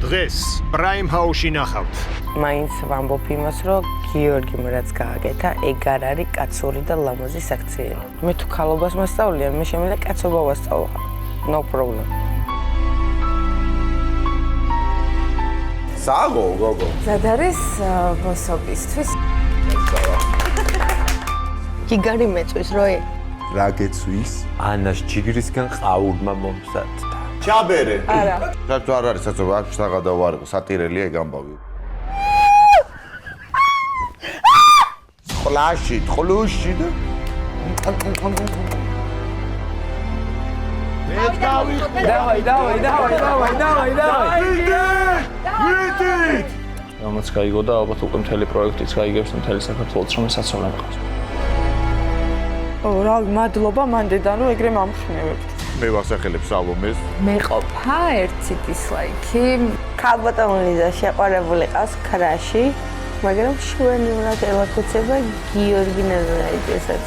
დღეს Prime House-ში ნახავთ. მაინც ვამბობ იმას, რომ გიორგიმ რაც გააკეთა, ეგ არ არის კაცური და ლამაზი საქციელი. მე თუ ქალობას მასწავლია, მე შემიძლია კაცობა ვასწავლო. No problem. საღო, გოგო. ზად არის მოსობისთვის. გიგარი მეწვის როი? რა გეცვის? ანას ჯიგრისგან ყაურმა მომსადდა. ჩაბერე. არა. რაც არ არის საწოლ, აქ საღადა ვარ, სატირელია ეგ ამბავი. ხლაში, ხლუში და დავაი. რამაც გაიგო და ალბათ უკვე მთელი პროექტიც გაიგებს მთელი საქართველოს რომ საცოლე მყავს. რავი, მადლობა მანდედან რომ ეგრე მომხნევებთ. მე ვასახელებ სალომეს. მე ყოფა ერთი დისლაიკი. ქალბატონლიზა შეყვარებული ყავს ქრაში, მაგრამ შვენივრად ელაქუცება გიორგი ნაზარაიძესაც.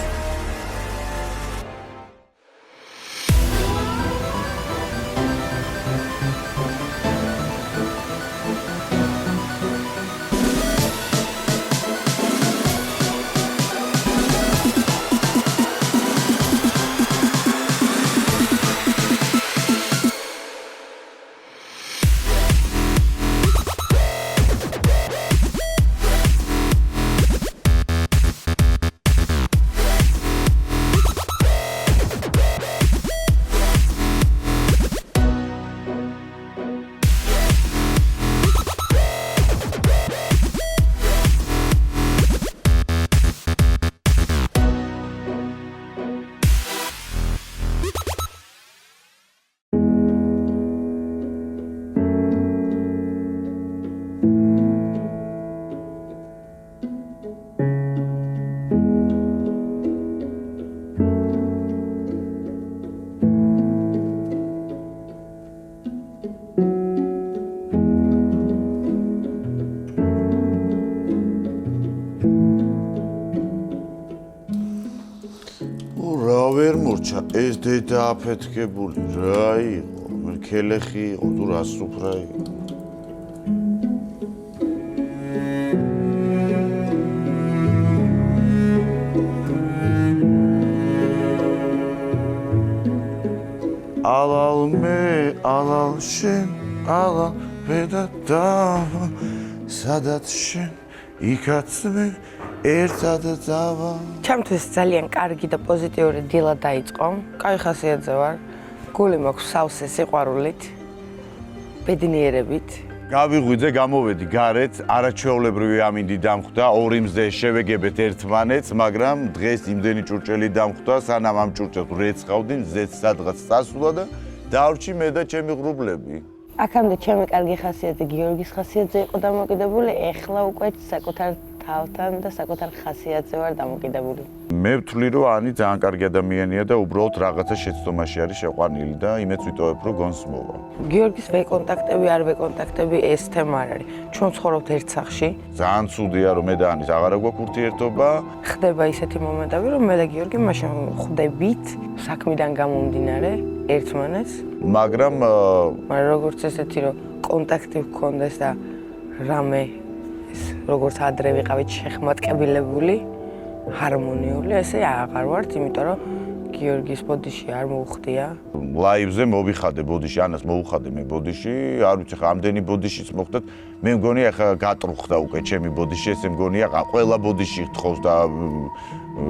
ეს დედა აფეთქებული რა იყო? მე ქელეხი იყო თუ რა სუფრა იყო? ალალ მე, ალალ შენ, ალალ მე და დავა, სადაც შენ, იქაც მე ერთად დავა. ჩემთვის ძალიან კარგი და პოზიტიური დილა დაიწყო. კაი ხასიათზე ვარ. გული მაქვს სავსე სიყვარულით, ბედნიერებით. გავიღვიძე, გამოვედი გარეთ, არაჩვეულებრივი ამინდი დამხვდა, ორი მზე შევეგებეთ ერთმანეთს, მაგრამ დღეს იმდენი ჭურჭელი დამხვდა, სანამ ამ ჭურჭელს რეცხავდი, მზეც სადღაც წასულა და დავრჩი მე და ჩემი ღრუბლები. აქამდე ჩემი კარგი ხასიათი გიორგის ხასიათზე იყო დამოკიდებული, ეხლა უკვე საკუთარ თავთან და საკუთარ ხასიათზე ვარ დამოკიდებული. მე ვთვლი, რომ ანი ძალიან კარგი ადამიანია და უბრალოდ რაღაცა შეცდომაში არის შეყვანილი და იმეც ვიტოვებ, რომ გონს მოვა. გიორგის ვეკონტაქტები, არ ვეკონტაქტები, ეს თემა არ არის. ჩვენ ცხოვრობთ ერთ სახლში. ძალიან ცუდია, რომ მე და ანის აღარა გვაქვს ურთიერთობა. ხდება ისეთი მომენტები, რომ მე და გიორგი მაშინ ხვდებით საქმიდან გამომდინარე ერთმანეთს. მაგრამ როგორც ესეთი, რომ კონტაქტი ვქონდეს და რამე როგორც ადრე ვიყავით შეხმატკებილებული, ჰარმონიული, ესე აღარ ვართ, იმიტომ რომ გიორგის ბოდიში არ მოუხდია. ლაივზე მოვიხადე ბოდიში, ანას მოუხადე მე ბოდიში, არ ვიცი ხა ამდენი ბოდიშიც მოხდათ. მე მგონია ხა გატრუხდა უკვე ჩემი ბოდიში, ესე მგონია ყველა ბოდიში ხთხოვს და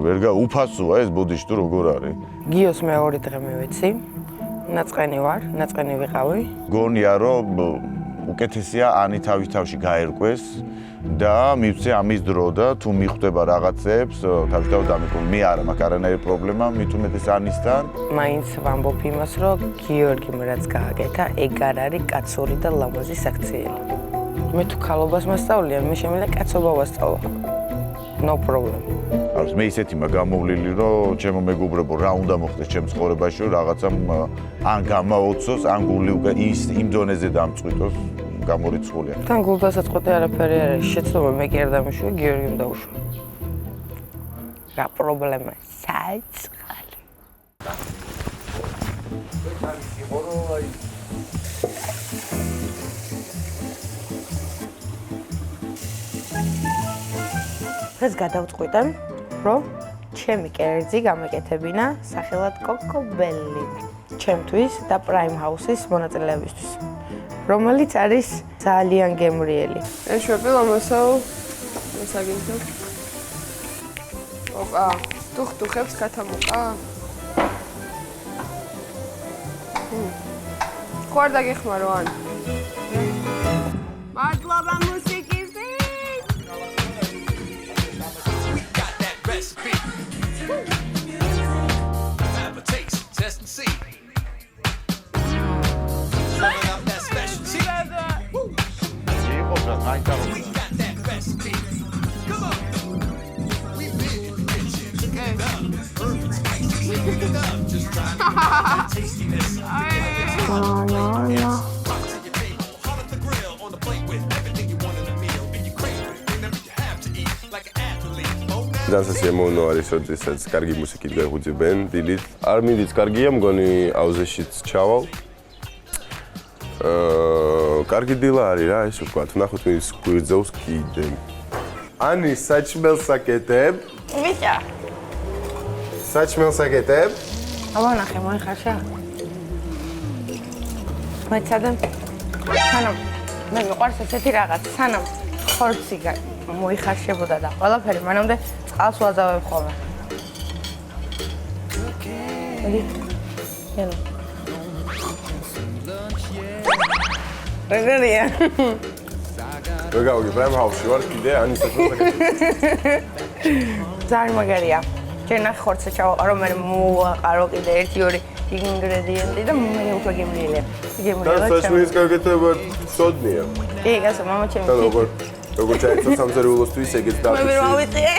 ვერგა უფასოა ეს ბოდიში თუ როგორ არის. გიოს მე 2 დღე მივეცი. ნაწყენი ვარ, ნაწყენი ვიყავი. მგონია რომ უკეთესია ანი თავში გაერკვეს და მივცე ამის დრო და თუ მიხვდება რაღაცებს, თავისთავად დამიკო. მე არა მაქვს არანაირი პრობლემა, მით უმეტეს ანისთან. მაინც ვამბობ იმას, რომ გიორგიმ რაც გააკეთა, ეგ არ არის კაცური და ლამაზი საქციელი. მე თუ ქალობას მასწავლია, მე შემიძლია კაცობა ვასწავლო. No problem. არის მე ისეთი მაგ გამოვლილი, რომ ჩემო მეგობრებო, რა უნდა მოხდეს ჩემ ცხოვრებაში, რომ რაღაცამ ან გამაოცოს, ან გული უკვე იმ დონეზე დამწყვიტოს, გამორიცხულია. თან გულდასაწყვეტი არაფერი არ არის, შეცდომა მე კი არ დამიშვი, გიორგიმ დაუშვა. რა პრობლემა? საწყალი. დღეს გადავწყვიტე, რომ ჩემი კერძი გამეკეთებინა სახელად კოკობელი. ჩემთვის და Prime House-ის მონაწილეებისთვის, რომელიც არის ძალიან გემრიელი. ეშვები ლამასო მოსაგინდო. ოპა, დუხდუხებს კათამუკა. ხوار დაგეხმარო ან. მადლობა მუსიკისთვის. Got that recipe. Have a taste, test and see. Serving up that specialty. იყო რა გაიტარო. We got that recipe. Come on. We made it rich. Together. Herb and spices. It up. Just trying to get that tastiness. Hot at the grill on the plate with everything you want in a meal. And you crave it whenever you have to eat like an athlete. Oh, now. დასასიამოვნო არის, როდესაც კარგი მუსიკით გაიხუძებენ დილით. არ მინდიც კარგია, მგონი აუზეშიც ჩავალ. კარგი დილა არის რა, ეს ვთქვათ, ნახოთ ის გვიძავს კიდე. ანი საჭმელს აკეთებ? ბიჭა, საჭმელს აკეთებ? ავანახე, მოიხარშა? მეცადე? სანამ მე მიყვარს ესეთი რაღაც, სანამ ხორცი მოიხარშებოდა და ყველაფერი, მანამდე წყალს ვაძავებ ხოლმე. ელო. რეგერია. როგორი Prime House-ში ვარ კიდე, ანი საჭმელს აკეთებ? ძალიან მაგარია. ჩვენ ახ ხორცი ჩავაყარო, მე მოვაყარო კიდე 1-2 ინგრედიენტი და მე უკვე გემრიელია. და საჭმელის გაკეთება ცოდნია. კი, გასა მამა ჩემი. და როგორ ჩაიწო სამზარეულოსთვის ეგეც მე დაწესე. ვერ მოვიწიე.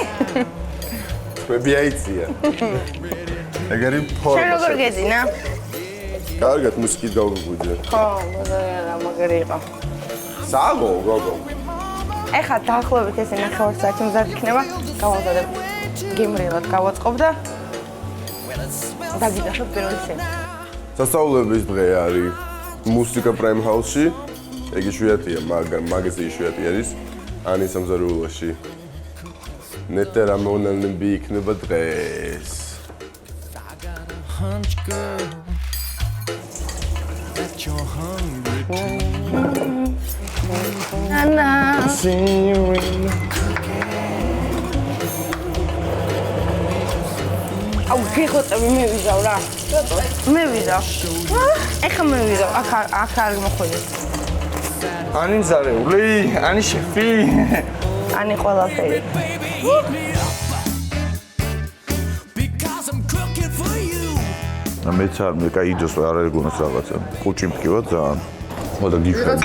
მე ბიაიცია. ეგერი ფორმა. შენ როგორ გეძინა? კარგად მუსიკით გავგვიძე. ხო, მაგარი იყო. საგო, გოგო. ეხლა დაახლოებით ესე ნახევარსაათი მზად იქნება, გავამზადებ. გემრიელად გავაწყობ და დაგიდახებ პირველი სცენა. სასწაულების დღე არის მუსიკა Prime House-ში. ეგ იშვიათია, მაგაზე იშვიათი არის. ანი სამზარეულოში. ნეტა რა მონალნები იქნება დღეს. Hunch girl. That you're hungry too. ანა. აუ, გიხოწები მე ვიზავ რა. მე ვიზავ. ეხლა მე ვიზავ, აქ არ მოხვიდე. ანი ზარეული, ანი შეფი. ანი ყველაფერი. Because I'm cooking for you. მეც არ მე კაი იძოს არ არის გონოს რაღაცა. კუჭი მткиვა ძალიან. ხოდა გიშვენ.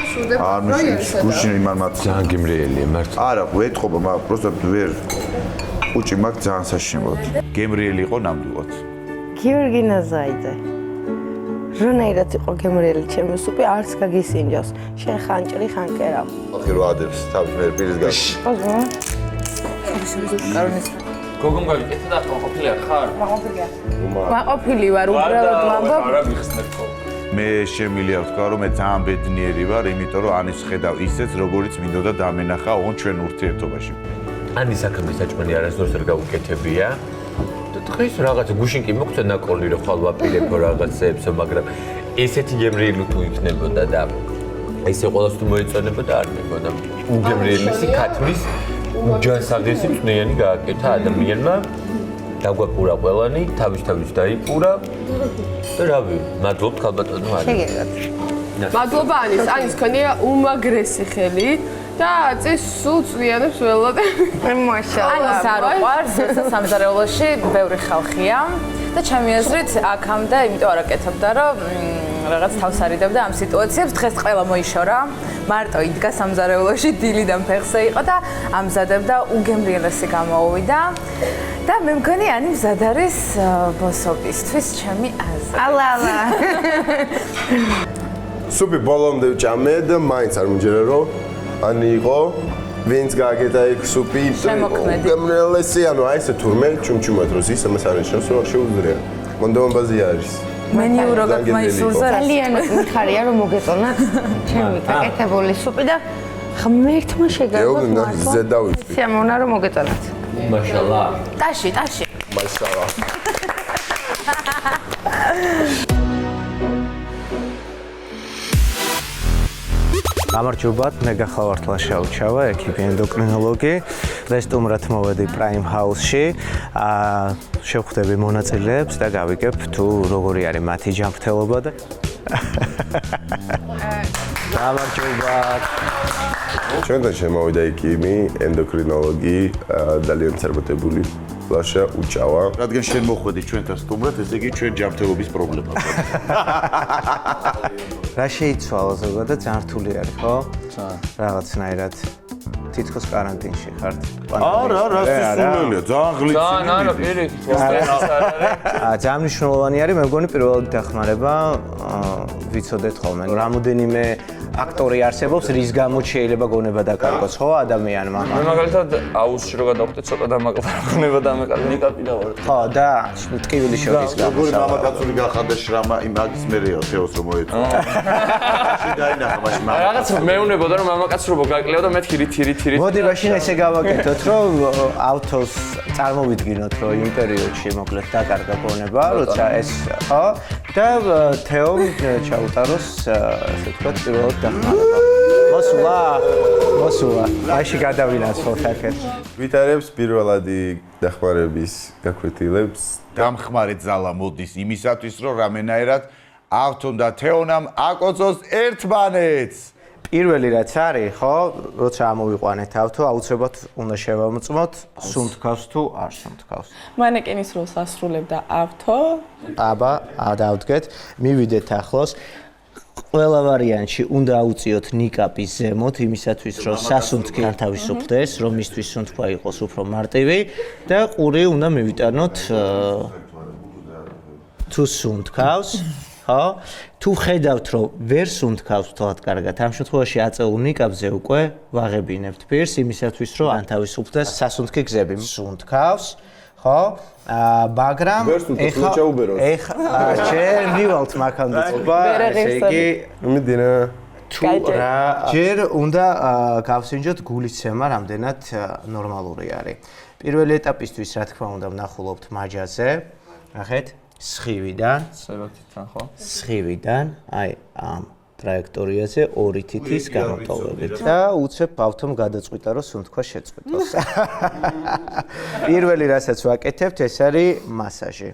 არ მის კუჭი იმან მათ ძალიან გემრიელია მართლა. არა, ვეთყობა, მაგრამ просто ვერ კუჭი მაგ ძალიან საშინელად. გემრიელი იყო ნამდვილად. გიორგი ნაზაიძე. რონაირად იყო გემრიელი ჩემი სუპი, არც გაგისინჯოს. შენ ხან ჭრი, ხან კერავ. ახი რო ადებს თავის მე პირის გას. ოზო. გოგომ გაგიკეთა და ახლა ყოფილი არ ხარ? მაყოფილია. მაყოფილი ვარ, უბრალოდ ვამბობ. არა მიხსნებ ხო? მე შემილია ვთქვა რომ მე ძალიან ბედნიერი ვარ, იმიტომ რომ ანის ხედავ ისეც, როგორიც მინდოდა დამენახა ოღონდ ჩვენ ურთიერთობაში. ანი საქმე საჭმელი არასდროს არ გავუკეთებია. და დღეს რაღაცა გუშინ კი მოგწე ნაკოლი რომ ხალ ვაპირებო რაღაცეებსო, მაგრამ ესეთი გემრიელი თუ იქნებოდა და ესე ყოველს თუ მოეწონებოდა არ მეგონა. უგემრიელესი ქათმის უჯანსაღესი წვნიანი გააკეთა ადამიანმა. დაგვაპურა ყველანი, თავის დაიპურა. და რავი, მადლობთ ხალბატონო არის. შეგეგათ. მადლობა ანის ქონია უმაგრესი ხელი და წეს სულ წვიანებს ველად. მაშალა. ანის არ უყვარს, ეს სამზარეულოში ბევრი ხალხია და ჩემი აზრით აქამდე იმიტომ არ აკეთებდა, რომ რაღაც თავს არიდებდა ამ სიტუაციებს. დღეს ყველა მოიშორა, მარტო იდგა სამზარეულოში, დილიდან ფეხზე იყო და ამზადებდა უგემრიელესი გამოუვიდა. და მე მგონი ანი მზად არის ბოსობისთვის ჩემი აზრი. ალა. სუპი ბოლომდე ვჭამე და მაინც არ მომჯერა რომ ანი იყო ვინც გააკეთა ეგ სუპი შემოქმედი. გემრიელესი, ანუ აი ესე თურმე ჩუმჩუმად როს ის ამას არ ეშოს რომ შეუძლია. მონდომბაზი არის. მენიუროგად მაისურზე რა? ძალიან მიხარია რომ მოგეწონათ ჩემი გაკეთებული სუპი და ღმერთმა შეგარდოთ ეუბნა, ზედავიწვი. სიამოვნა რომ მოგეწონათ. მაშალა. ტაში. მაშალა. გამარჯობათ, მე გახლავართ ლაშაუჩავა, ექიპი ენდოკრინოლოგი. დღეს სტუმრად მოვედი Prime House-ში. შევხვდები მონაწილეებს და გავიგებ თუ როგორი არის მათი ჯანმრთელობა და გამარჯობათ. ჩვენთან შემოვიდა ექიმი, ენდოკრინოლოგი, ძალიან წარმატებული ლაშა უჩავა. რადგან შენ მოხვედი ჩვენთან სტუმრად, ესე იგი ჩვენ ჯანმრთელობის პრობლემა გვაქვს. რა შეიცვალა ზოგადად ძალიან რთული არის, ხო? რაღაცნაირად თითქოს კარანტინში ხართ. არა, რა სისულელია, ძალიან ღლიცი. ძალიან არა, პირიქით, მოსტენს არ არის. ძალიან მნიშვნელოვანი არის, მე მგონი პირველად დახმარება ვიცოდეთ ხოლმე. რამოდენიმე აქტორი არსებობს, რის გამოც შეიძლება გონება დაკარგოს, ხო, ადამიანმა. მე მაგალითად აუზში რო გადავხვდე, ცოტა დამაკლა გონება დამაკლა, ნიკაპი დავარ. ხო, და ტკივილი შორის როგორი მამაკაცული გახადა შრამა იმ მაგის მერეო თეოს რომ მოეწო. შედაინახა მაშინ მამა. რაღაც მეუნებოდა რომ მამაკაცრობა გაკლევა და მეთქი რითი. მოდი მაშინ ესე გავაკეთოთ, რომ ავთოს წარმოვიდგინოთ, რომ იმ პერიოდში მოკლედ დაკარგა გონება, როცა ეს, ხო? და თეომ ჩაუტაროს, ასე ვთქვათ, პირველად დახმარება. მოსულა. მაშინ გადავინაცვლოთ აქეთ. ვითარებს პირველადი დახმარების გაკვეთილებს. დამხმარე ძალა მოდის იმისათვის, რომ რამენაერად ავთონ და თეონამ აკოცოს ერთმანეთს. პირველი რაც არის, ხო, როცა ამოვიყვანეთ ავთო, აუცილებლად უნდა შევამოწმოთ, სუნთქავს თუ არ სუნთქავს. მანეკენის როლს ასრულებდა ავთო. აბა, დავდგეთ, მივიდეთ ახლოს. ყველა ვარიანტში უნდა აუწიოთ ნიკაპი ზემოთ, იმისათვის, რომ სასუნთქი არ თავისუფლდეს, რომ მისთვის სუნთქვა იყოს უფრო მარტივი და ყური უნდა მივიტანოთ თუ სუნთქავს. ხო? თუ ხედავთ, რომ ვერ სუნთქავს თვალად კარგად, ამ შემთხვევაში აწეულ ნიკაპზე უკვე ვაღებინებთ პირს, იმისათვის, რომ არ თავისუფლდეს სასუნთქი გზები. სუნთქავს, ხო? მაგრამ ეხლა ჯერ მივალთ მაქამდე წობა, ესე იგი, მიდინა თუ რა ჯერ უნდა გავსინჯოთ გულისცემა, რამდენად ნორმალური არის. პირველი ეტაპისთვის, რა თქმა უნდა, ვნახულობთ მაჯაზე. ნახეთ. სხივიდან, ხო? სხივიდან, აი ამ ტრაექტორიაზე ორი თითის გამოტოვებით და უცებ ავთომ გადაწყვიტა რომ სუნთქვა შეწყვეტოს. პირველი რასაც ვაკეთებთ, ეს არის მასაჟი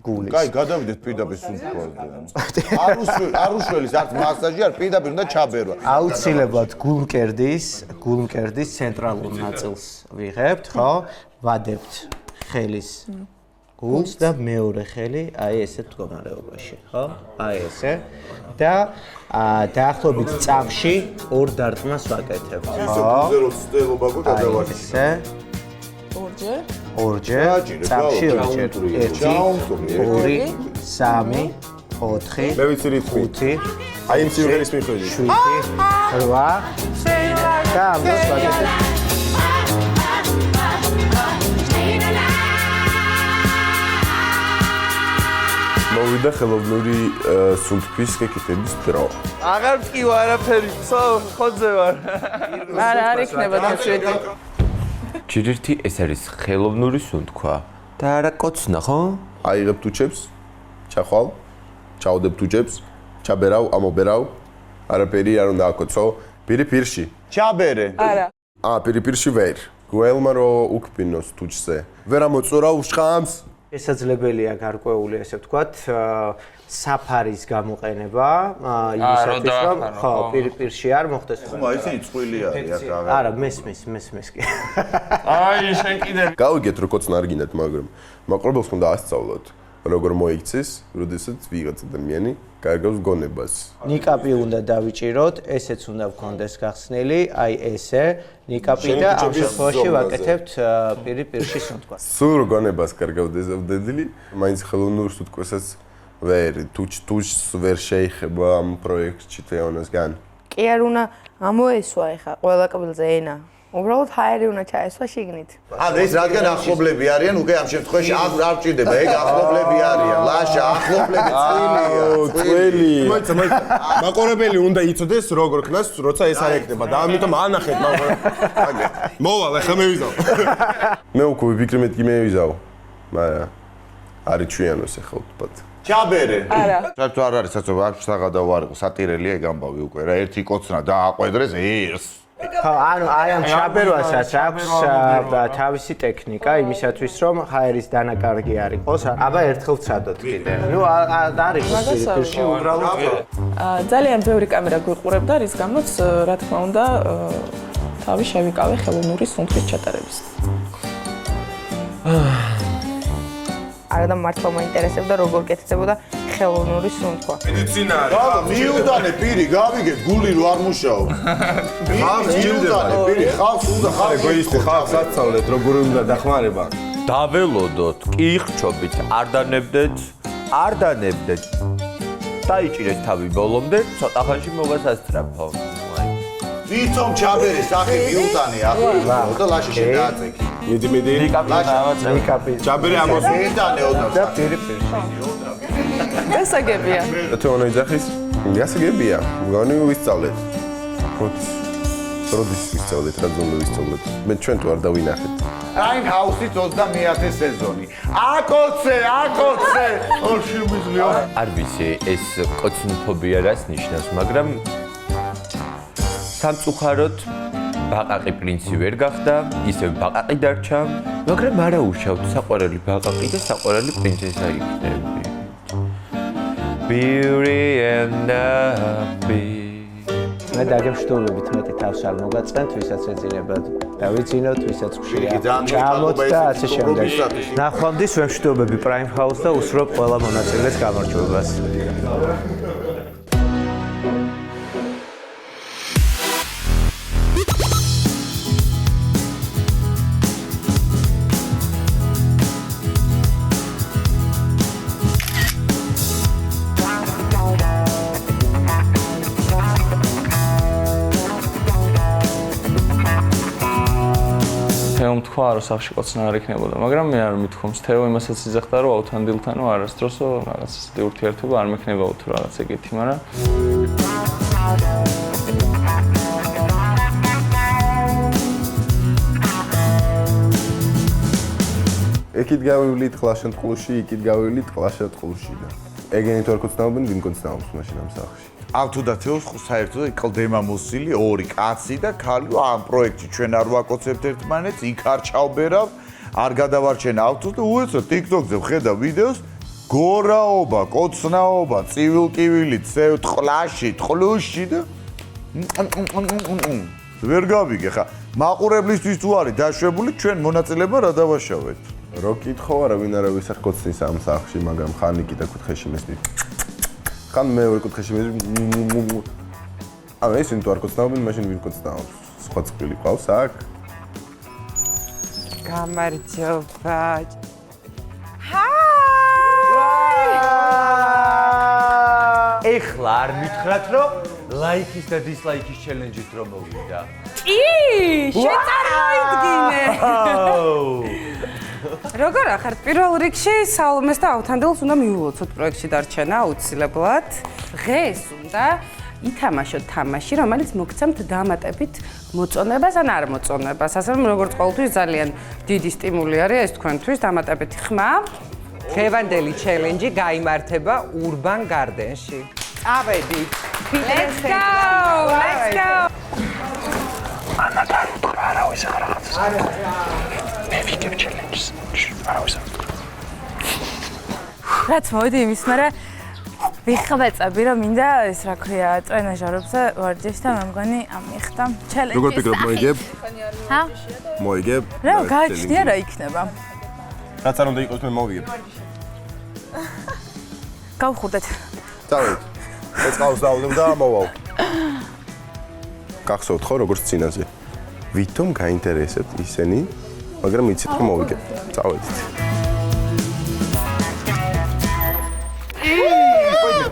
გულის. კაი, გადავიდეთ პირდაპირ სუნთქვაზე. არ უშველის არც მასაჟი, არ პირდაპირ უნდა ჩაბერვა. აუცილებლად გულმკერდის ცენტრალურ ნაწილს ვიღებთ, ხო? ვადებთ ხელის გულს და მეორე ხელი აი ესეთ მდგომარეობაში, ხო? აი ესე. და დაახლოებით წამში ორ დარტყმას ვაკეთებთ, ხო? ესე. ორჯერ. წამში ორჯერ. 1 2 3 4 მე ვიცი რითმი. 5 აი იმ სიმღერის მიხედვით. 7 8 და ამას ვაკეთებთ. მოვიდა ხელოვნური სუნთქვის გეკეთების დრო. აღარ მткиვა არაფერი, ხოძე ვარ. არ იქნება დაშვედი. ჯირითი ეს არის ხელოვნური სუნთქვა და არა კოცნა, ხო? აიღებ თუჩებს, ჩახვალ, ჩავდებ თუჩებს, ჩაბერავ, ამობერავ. არაფერი არ უნდა აკოცო. პირი-პირში. ჩაბერე. არა. პირი-პირში ვერ. გველმა რო უკბინოს თუჩზე. ვერ ამოწურა უშხამს. შესაძლებელია გარკვეული, ესე ვთქვათ, საფარის გამოყენება, იმისათვის, რომ ხო, პირში არ მოხდეს. ხომ ისინი წყვილი არის აქ. არა, მესმის კი. აი, შენ კიდე. გავიგეთ, რომ კოცნა არ გინდათ, მაგრამ მაყურებელს უნდა ასწავლოთ, როგორ მოიქცეს, როდესაც ვიღაც ადამიანი კარგავს გონებას. ნიკაპი უნდა დავიჭიროთ, ესეც უნდა გქონდეს გახსნილი, აი ესე, ნიკაპი და ამ შემთხვევაში ვაკეთებთ პირში სუნთქვას. სულ გონებას კარგავდეს ამდენილი, მაინც ხელოვნურ სუნთქვასაც ვერ თუჩს ვერ შეიხება ამ პროექტში თეონასგან. კი არ უნდა ამოესვა ეხა ყველა კბილზე ენა. უბრალოდ ჰაერი უნდა ჩაესვა შიგნით. ანუ ეს რადგან ახლობლები არიან, უკვე ამ შემთხვევაში არ ჭირდება, ეგ ახლობლები არიან. ლაშა, ახლობლები წველი. მოიცა. მაყურებელი უნდა იცოდეს როგორ ხნას, როცა ეს არ ეკნება და ამიტომ ანახეთ მაყურებელი. მოვალ, ახლა მე ვიზავ. მე უკვე ვიფიქრე მეთქი მე ვიზავ. მაგრამ არ იჩვიანოს ახლა უბრალოდ. ჩაბერე. არა. საერთოდ არ არის საწოვა, აქ საღადაო არ იყო, სატირელია ეგ ამბავი უკვე რა, ერთი კოცნა დააყვედრეს ერს. ხო, ანუ აი ამ ჩაბერვასაც აქვს თავისი ტექნიკა იმისათვის, რომ ჰაერის დანაკარგი არ იყოს. აბა ერთხელ ვცადოთ კიდე. ნუ არის პირში უბრალოდ. ძალიან ბევრი კამერა გვიყურებდა, რის გამოც რა თქმა უნდა თავი შევიკავე ხელოვნური სუნთქვის ჩატარების. არა და მართლა მაინტერესებდა როგორ კეთდებოდა ხელოვნური სუნთქვა. მედიცინა არის. რა, მიუდანე პირი, გავიგე, გული რო არ მუშაობ. მიუდანე პირი, ხალხს უნდა ეგოისტი ხალხს აცავლეთ, როგორ უნდა დახმარება. დაველოდოთ, კი ხრჩობით, არ დანებდეთ. დაიჭირეს თავი ბოლომდე, ცოტა ხანში მოგასასწრაფო. ვიცომ ჩაბერე სახე მიუტანე ახლა და ლაშე შედააწექი. მიდი. ნიკაპი. ჩაბერე ამოს მიიტანე ოდნა. და პირში. გასაგებია. თეონო იძახის. გასაგებია. მგონი ვისწავლეთ. როდის ვისწავლეთ, რა ზოლო ვისწავლეთ. მე ჩვენ თუ არ დავინახეთ. Prime House-ის 21 სეზონი. აკოცე! ორში მიზლიო. არ ვიცი, ეს კოცნფობია რას ნიშნავს, მაგრამ სამწუხაროდ ბაყაყი პრინცი ვერ გახდა, ისევ ბაყაყი დარჩა, მაგრამ არა უშავთ საყვარელი ბაყაყი და საყვარელი პრინცესა იქნები. Beauty and the Beast. მე დაგემშვიდობებით მეტი თავს არ მოგაწყენთ, ვისაც ეძინებათ დავიცინოთ, ვისაც ხშირია ჩამოთ და ასე შემდეგ. ნახვამდის ვემშვიდობები Prime House და უსურვებ ყველა მონაწილეს გამარჯვებას. თეომ თქვა რომ სახში კოცნა არ იქნებოდა, მაგრამ მე არ მithქვამს თეო იმასაც იძახდა რომ ავთანდილთანო არასდროსო რაღაც ისეთი ურთიერთობა არ მექნებაო თუ რაღაც ეგეთი, მაგრამ ეკით გავივლით ყლაშანტყლუში, იკით გავივლით ყლაშანტყლუში და ეგენი თუ არ კოცნაობენ, ვინ კოცნაობს მაშინ ამ სახლში? ამ თუ და თეოს საერთოდ კლდემა მოსილი ორი კაცი და ქალი ამ პროექტში ჩვენ არ ვაკოცებთ ერთმანეთს, იქ არ ჩავბერავ, არ გადავარჩენ ავთოს და უეცოდ TikTok-ზე ვხედავ ვიდეოს გორაობა, კოცნაობა, ცივილკივილი, ტყლაში, ტყლუში და ვერ გავიგე ხა მაყურებლისთვის თუ არის დაშვებული ჩვენ მონაწილებმა რა დავაშავეთ. რო კითხო არა ვინ არა ვის არ კოცნის ამ სახლში, მაგრამ ხანი კიდე კუთხეში მესმის. ხან მეორე კუთხეში მესმის. ანუ ისინი თუ არ კოცნაობენ, მაშინ ვინ კოცნაობს? სხვა წყვილი ყავს აქ? გამარჯობა. ეხლა არ მითხრათ რომ ლაიქის და დისლაიქის ჩელენჯით რომ მოვიდა. კი, შეწარმოიდგინე. როგორ ახართ? პირველ რიგში სალომეს და ავთანდილს უნდა მიულოცოთ პროექტში დარჩენა აუცილებლად. დღეს უნდა ითამაშოთ თამაში, რომელიც მოგცემთ დამატებით მოწონებას ან არ მოწონებას. ასე რომ როგორც ყოველთვის ძალიან დიდი სტიმული არის ეს თქვენთვის დამატებითი ხმა. დღევანდელი ჩელენჯი გაიმართება Urban Garden-ში. წავედით. Let's go! Let's go! ანა და უთხრა არავის რაღაცას. მე ვიგებ ჩელენჯს. არავის არ უთხრა. რაც მოვიდი იმის მერე ვიხმეწები რომ მინდა ეს რა ქვია ტრენაჟერებზე ვარჯიშს და მე მგონი ამიხდა ჩელენჯი. როგორ ფიქრობ მოიგებ? ჰა? მოიგებ? რა გაიჩნია რა იქნება? რაც არ უნდა იყოს მე მოვიგებ. გავხურდეთ. წავედით. ეს ყავს დავდებ და მოვალ. გახსოვთ ხო როგორც წინაზე? ვითომ გაინტერესებთ ისინი, მაგრამ იცით რომ მოვიგებ. წავედით.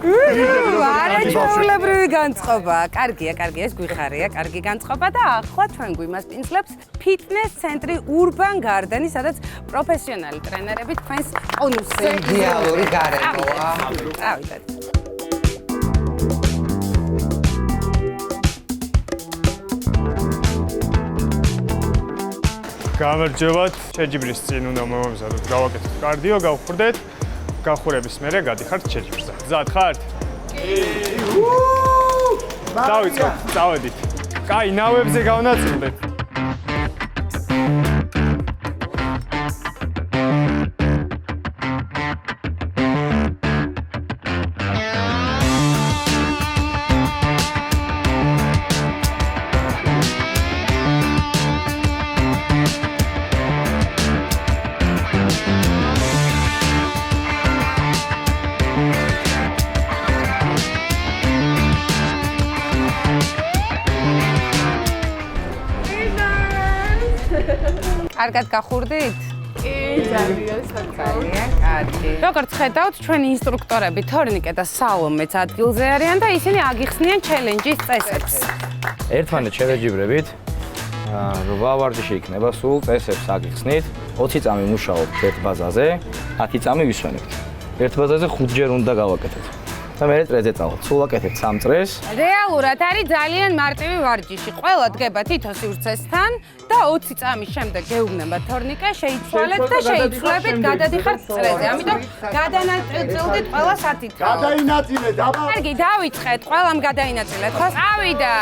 არაჩვეულებრივი განწყობა. კარგია, ეს გვიხარია, კარგი განწყობა და ახლა ჩვენ გვიმასპინძლებს ფიტნეს ცენტრი Urban Garden-ი, სადაც პროფესიონალი ტრენერები თქვენს კონუსზე იდეალური გარემოა. წავიდეთ. გამარჯობათ, შეჯიბრის წინ უნდა მომავზადოთ, გავაკეთოთ კარდიო, გავხურდეთ. გახურების მერე გადიხართ შეჯიბრზე. მზად ხართ? კი. დავიწყოთ, წავედით. კაი, ნავებზე გავნაწილდეთ. კარგად გახურდით? კი, ძალიან ძალიან კარგი. როგორც ხედავთ, ჩვენი ინსტრუქტორები თორნიკე და სალომეც ადგილზე არიან და ისინი აგიხსნიან ჩელენჯის წესებს. ერთმანეთს შევეჯიბრებით. 8 ვარჯიში იქნება სულ, წესებს აგიხსნით. 20 წამი მუშაობთ ერთ ბაზაზე, 10 წამი ვისვენებთ. ერთ ბაზაზე 5 ჯერ უნდა გავაკეთოთ. და მე წრეზე წავალთ. სულ აკეთებთ 3 წრეს. რეალურად არის ძალიან მარტივი ვარჯიში. ყველა დგება თითო სივრცესთან და 20 წამის შემდეგ გეუბნება თორნიკე, შეიცვალეთ და შეიცვლებით, გადადიხართ წრეზე. ამიტომ გადანაწილდით ყველა სათითო. გადაინაწილეთ, აბა. კარგი, დავიწყეთ. ყველამ გადაინაწილეთ. ხო, წავიდა.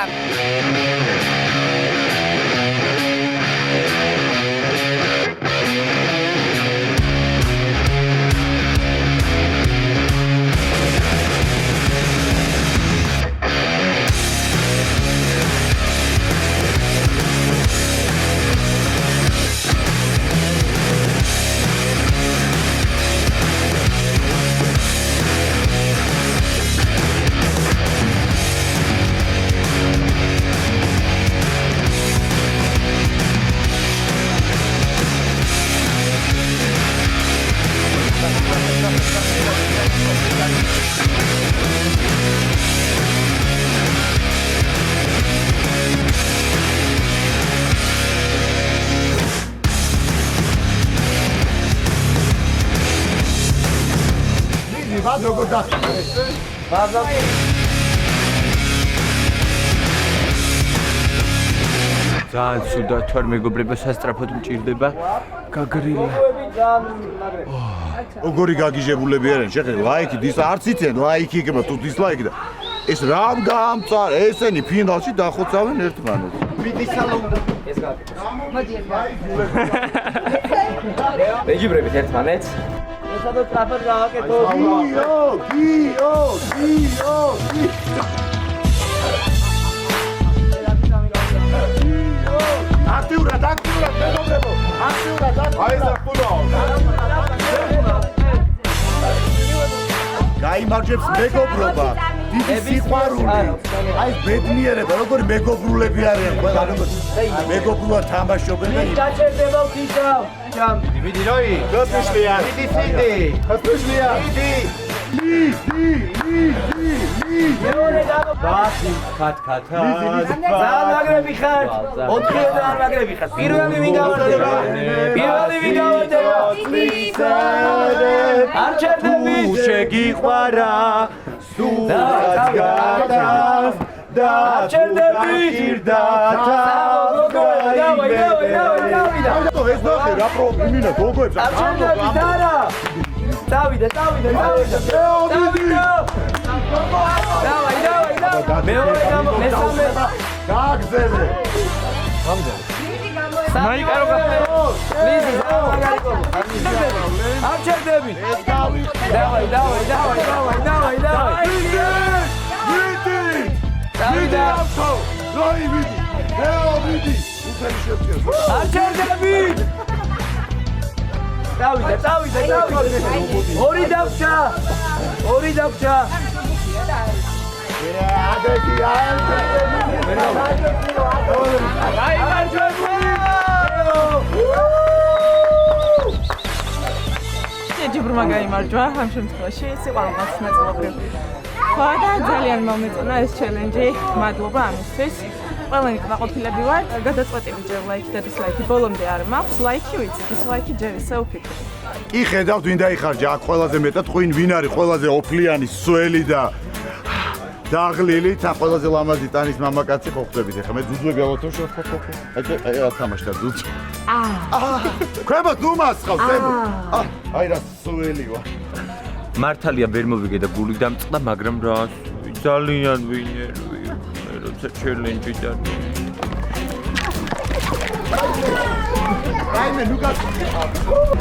როგორ დახტეს? ბაზა ძალიან ცუდა თორ მეგობრებო სასტრაფოდ მჭირდება გაგრილა. როგორი გაგიჟებულები არიან? შეხე ლაიქი დის არც იციან ლაიქი იქნება თუ დისლაიკი და ეს რამ გაამწარ ესენი ფინალში დახოცავენ ერთმანეთს. ვიდი სალონდა ეს გაკეთეს. მოდი ეს. ვეჯიბრებით ერთმანეთს. სადაც ტრაფად გავაკეთო. გიო. აქტიურად, მეგობრებო. აქტიურად. აი ეს ახულო. გაიმარჯვებს მეგობრობა. დიდი სიყვარული. აი ბედნიერება, როგორი მეგობრულები არიან ყველა მეგობრულად თამაშობენ და დაჭერდება ვთიშავ. დიდი როი? გოთუშლია. დიდი ფინდი. გოთუშლია. დიდი. მეორე ბასი ხატ-ხატა. ძალიან მაგრები ხარ. 4-დან მაგრები ხარ. პირველი ვინ გავარდება? არ ჩერდები. შეგიყვარა. სულაც გადას და ჩერდები. ეს ნახე რა პრობლემა გოგოებს არ ჩერდები დარა. დავიდა. მეორე მესამე გააგზელე. მაიკარო პლიზ არ ჩერდები. დავაი. დავიდა. როი ვიდი. უთელი შეწიოს. არ ჩერდები. დავიდა. ორი დავჭა. შეჯიბრმა გაიმარჯვა ამ შემთხვევაში სიყვარულს ნაწილობრივ. ხო და ძალიან მომეწონა ეს ჩელენჯი. მადლობა ამისთვის. ყველანი კმაყოფილები ვარ. გადაწყვეტი მიჯერ ლაიქი და დისლაიქი ბოლომდე არ მაქვს. ლაიქი ვიცი, დისლაიქი ჯერ ისე უფიქრე. კი ხედავთ ვინ დაიხარჯა აქ ყველაზე მეტად ვინ არის ყველაზე ოფლიანი სველი და დაღლილი თან ყველაზე ლამაზი ტანის მამაკაცი ხო ხვდებით ახლა მე ძუძვე გავათო ხო აი რა თამაშდა ძუძვე ქვემოთ ნუ მასხავ აი რა სველი ვარ მართალია ვერ მოვიგე და გული დამწყდა მაგრამ რა ძალიან ვინერვი როცა ჩელენჯი და რაიმე ნუ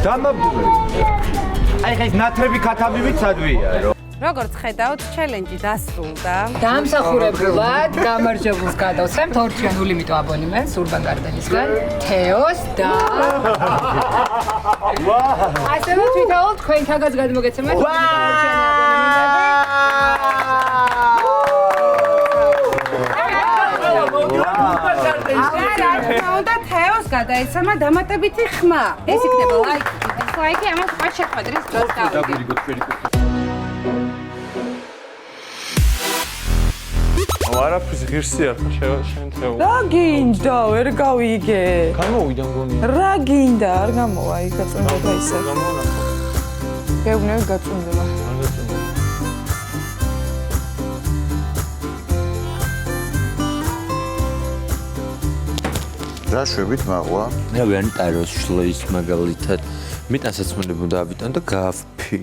დამაბულე აი ხა ეს ნათრები ქათამივით სადვია რო როგორც ხედავთ, ჩელენჯი დასრულდა. დამსახურებულად გამარჯვებულს გადავსრემთ ორჩვენული მიტო აბონემენტს Urban Garden-ისგან, თეოს და ასევე თვითონ თქვენ თაგაც გადმოგეცემათ ორჩვენი აბონემენტები. და თეოს გადაეცემა დამატებითი ხმა. ეს იქნება ლაიქი, დისლაიქი, ამას უკვე შეხვედრის დროს გავიგეთ. არაფრის ღირსი არ შენ თეო. რა გინდა, ვერ გავიგე. გამოვიდა მგონია. რა გინდა, არ გამოვა, იქ გაწუნდება ისე. გეუბნები გაწუნდება. რა შვებით მაღლა? მე ვენ ტაროს შლოის მაგალითად მიტანსაც მომდებ დავიტან და გავფი.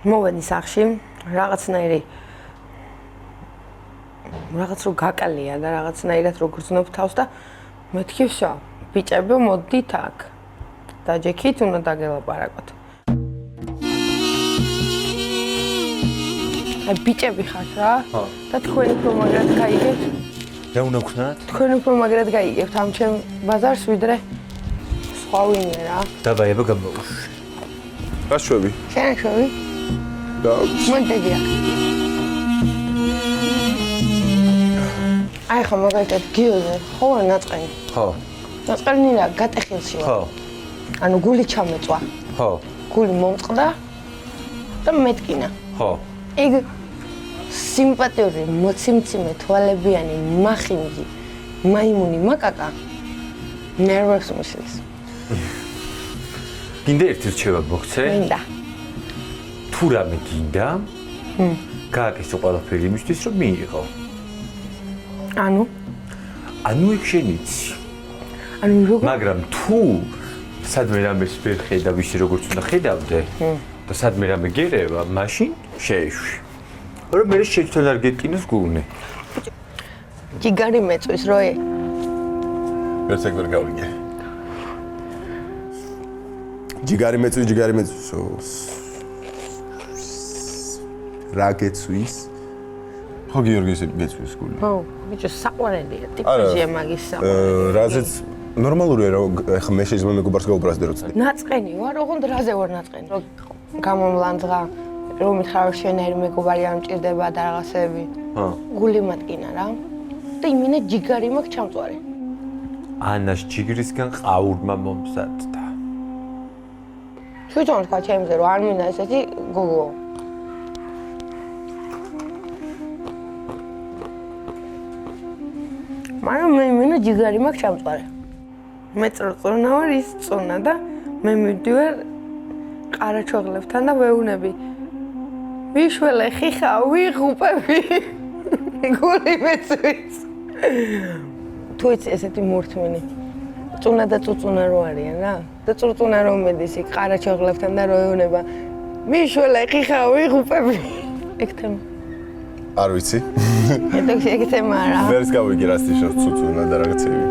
მოვედი სახში, რაღაცნაირი რაღაც რო გაკალია და რაღაცნაირად რო გრძნობ თავს და მეთქი ვსო, ბიჭებო მოდით აქ. და ჯექით უნდა დაგელაპარაკოთ. აი ბიჭები ხართ რა? და თქვენ უფრო მაგრად გაიგებთ? რა უნდა ვქნათ? თქვენ უფრო მაგრად გაიგებთ ამ ჩემ ბაზარს ვიდრე სხვა ვინმე რა. დაბაება გამოვუშვი. რა შვები? შენ შვები? და მოდი აქ. აი ხომ მაგალითად გიოზე ხო არ ნაწყენი? ხო. ნაწყენი რა გატეხილში ვარ. ხო. ანუ გული ჩამეწვა. ხო. გული მომწყდა და მეტკინა. ხო. ეგ სიმპათიური, მოციმციმე, თვალებიანი, მახინჯი, მაიმუნი მაკაკა ნერვებს მისლის. გინდა ერთი რჩევა მოგცე? მინდა. თუ რამე გინდა? გააკეთე ყველაფერი იმისთვის რომ მიიღო. ანუ ეგ შენიცი. ანუ როგორ მაგრამ თუ სადმე რამეს ვერ ხედავ ისე როგორც უნდა ხედავდე და სადმე რამე გერევა, მაშინ შეეშვი. რომ მე შეჩვენ არ გეტკინოს გულნე. ჯიგარი მეწვის როე. ერთ ეგ ვერ გავიგე. ჯიგარი მეწვის. რა გეწვის? ხო გიორგის გეწვის გული. ხო, ბიჭო საყვარელია, ტიპიჟია მაგის საყვარელი. რაზეც ნორმალურია რომ ეხა მე შეიძლება მეგობარს გაუბრაზდე რომ წდი. ნაწყენი ვარ, ოღონდ რაზე ვარ ნაწყენი? რომ გამომლანძღა, რომ მითხარ შენერი მეგობარი არ მჭირდება და რაღაცები. გული მატკინა რა. და იმინე ჯიგარი მაქვს ჩამწვარი. ანას ჯიგრისგან ყაურმა მომზადდა. თვითონ თქვა ჩემზე რომ არ მინდა ესეთი გოგო. მაგრამ მე მინდა ჯიგარი მაქვს ჩამწვარი. მე წორწონა ვარ ის წონა და მე მივდივარ ყარაჩოღლებთან და ვეუნები. ვიშველე ხიხა ვიღუპები. გული მეწვის. თუ იცი ესეთი მურთმენი. წუნა და წუწუნა რო არიან რა. და წუწუნა რომ მედის იქ ყარაჩოღლებთან და რო ეუნება. ვიშველე ხიხა ვიღუპები. ეგ თემა. არ ვიცი. ეგ თემა რა. ვერს გავიგე რა სტიშოს წუწუნა და რაღაცები.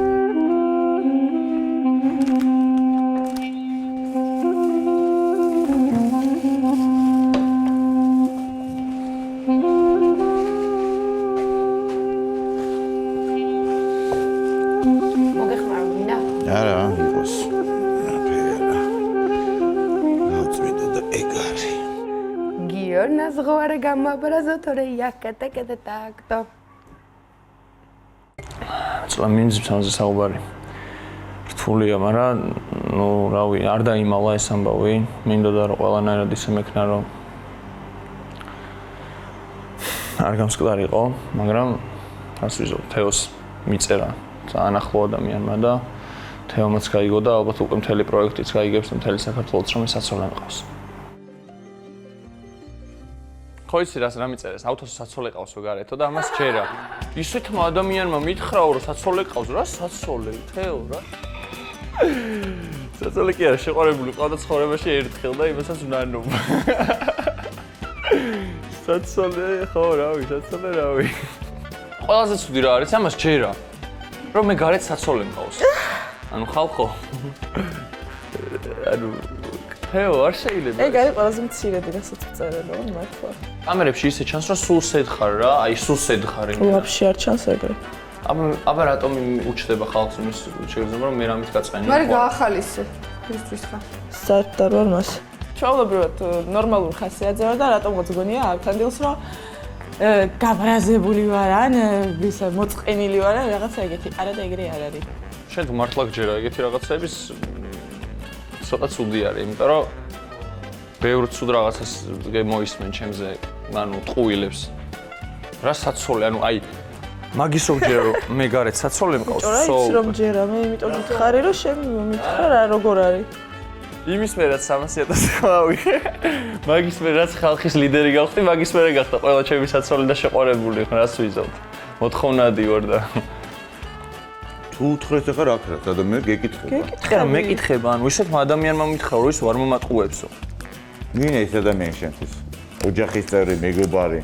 გამაბრაზო თორე იაკატაკეტა ტაქტო. წამინძ სამზე საუბარი. რთულია, მაგრამ ნუ რავი, არ დაიმალა ეს ამბავი. მინდოდა რომ ყველანაირად ისე მექნა რომ არ გამსკვდარი იყო, მაგრამ რას ვიზო, თეოს მიწერა ძალიან ახლო ადამიანმა და თეომაც გაიგო და ალბათ უკვე მთელი პროექტიც გაიგებს და მთელი საქართველოც რომ საცოლე მყავს. ხო იცი რა მიწერეს, ავტოს საცოლე ყავს ვეგარეთო და ამას ჯერა. ისეთმა ადამიანმა მითხრაო რომ საცოლე ყავს, რა საცოლე, თეო რა. საცოლე კი არა, შეყვარებული ყავდა ცხოვრებაში ერთხელ და იმასაც ვნანობა. საცოლე, ხო, რავი, საცოლე, რავი. ყველაზე ცუდი რა არის, ამას ჯერა. რომ მე გარეთ საცოლე მყავს. ანუ ხალხო. ანუ თეო არ შეიძლება. ეგ არის ყველაზე მცირედი რასაც წერელო, მართლა. კამერებში ისე ჩანს რომ სულ სეთხარ რა, აი სულ სეთხარი. ვაფშე არ ჩანს ეგრე. აბა რატომ უჩდება ხალხს იმის შეიძლება რომ მე რამით გაწყენი. მაგრამ გაახალისე. ისთვის ხა. საერთოდ არ ვარ მას. ჩვეულებრივად ნორმალურ ხასიათზე ვარ და რატომღაც გონია ავთანდილს რომ გაბრაზებული ვარ ან ვისა მოწყენილი ვარ ან რაღაცა ეგეთი. არა და ეგრე არ არის. შენ თუ მართლა გჯერა ეგეთი რაღაცების ცოტა ცუდი არის, იმიტომ რომ ბევრ ცუდ რაღაცას მოისმენ ჩემზე, ანუ ტყუილებს. რა საცოლე, ანუ აი მაგის რომ ჯერო მე გარეთ საცოლე მყავს. რა იცი რომ ჯერა, მე იმიტომ გითხარი რომ შენ მითხრა რა როგორ არის. იმის მე რაც 300,000 ხავი. მაგის მე რაც ხალხის ლიდერი გავხდი, მაგის მე გახდა ყველა ჩემი საცოლე და შეყვარებული ხარ, რას ვიზავთ. მოთხოვნადი ვარ და თუ უთხრეთ ახლა რა ქრათ ადამიანი გეკითხება. გეკითხება, მეკითხება, ანუ ისეთმა ადამიანმა მითხრა რომ ის ვარ მომატყუებსო. ვინ ეს ადამიანი შენთვის? ოჯახის წევრი, მეგობარი.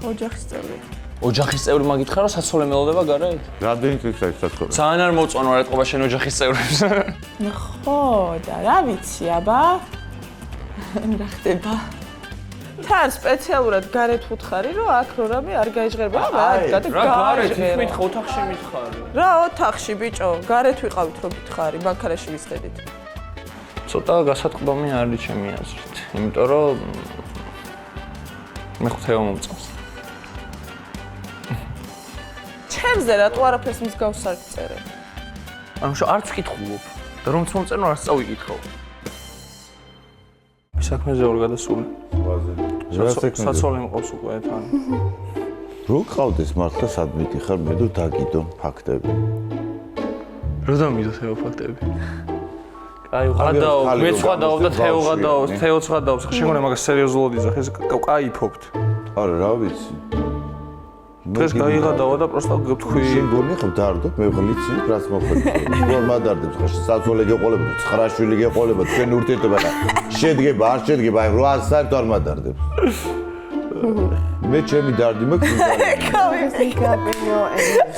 ოჯახის წევრი. ოჯახის წევრი მაგითხრა რომ საცოლე მელოდება გარეთ? რამდენი წლის არის საცოლე? ძალიან არ მოწონა რა ეთყობა შენ ოჯახის წევრებს. ხო და რა ვიცი აბა? რა ხდება? თან სპეციალურად გარეთ ვუთხარი რომ აქ რო რამე არ გაიჟღერება. აბა გადა გარეთ მითხა ოთახში მითხარი. რა ოთახში ბიჭო, გარეთ ვიყავით რომ გითხარი, მანქანაში ვისხედით. ცოტა გასათყდომი არის ჩემი აზრით, იმიტომ რომ მე ხთეო მომწონს. ჩემზე რატო არაფერს მსგავს არ წერე? ანუ არც ვკითხულობ და რომც მომწერნო არც წავიკითხო. საქმეზე ორ გადასული. საცოლე მყავს უკვე თან. რო ყავდეს მართლა სად მიდიხარ მე თუ დაგიდონ ფაქტები. რო დამიდო თეო ფაქტები. აი ვღადაო, მეც ვღადაო და თეო ვღადაო, თეოც ვღადაობს. შეგონა მაგას სერიოზულად იძახეს, კაიფობთ. არა, რა ვიცი. დღეს გაიღადაო და პროსტა გთქვი. შენ გონი ხო დარდო, მე ღლიცი, რას მოხდება? რომ მადარდებს ხო საცოლე გეყოლებო, 9 შვილი გეყოლებო, თქვენი ურთიერთობა და შედგება, არ შედგება, აი 8 საერთოდ არ მადარდებს. მე ჩემი დარდი მაქვს.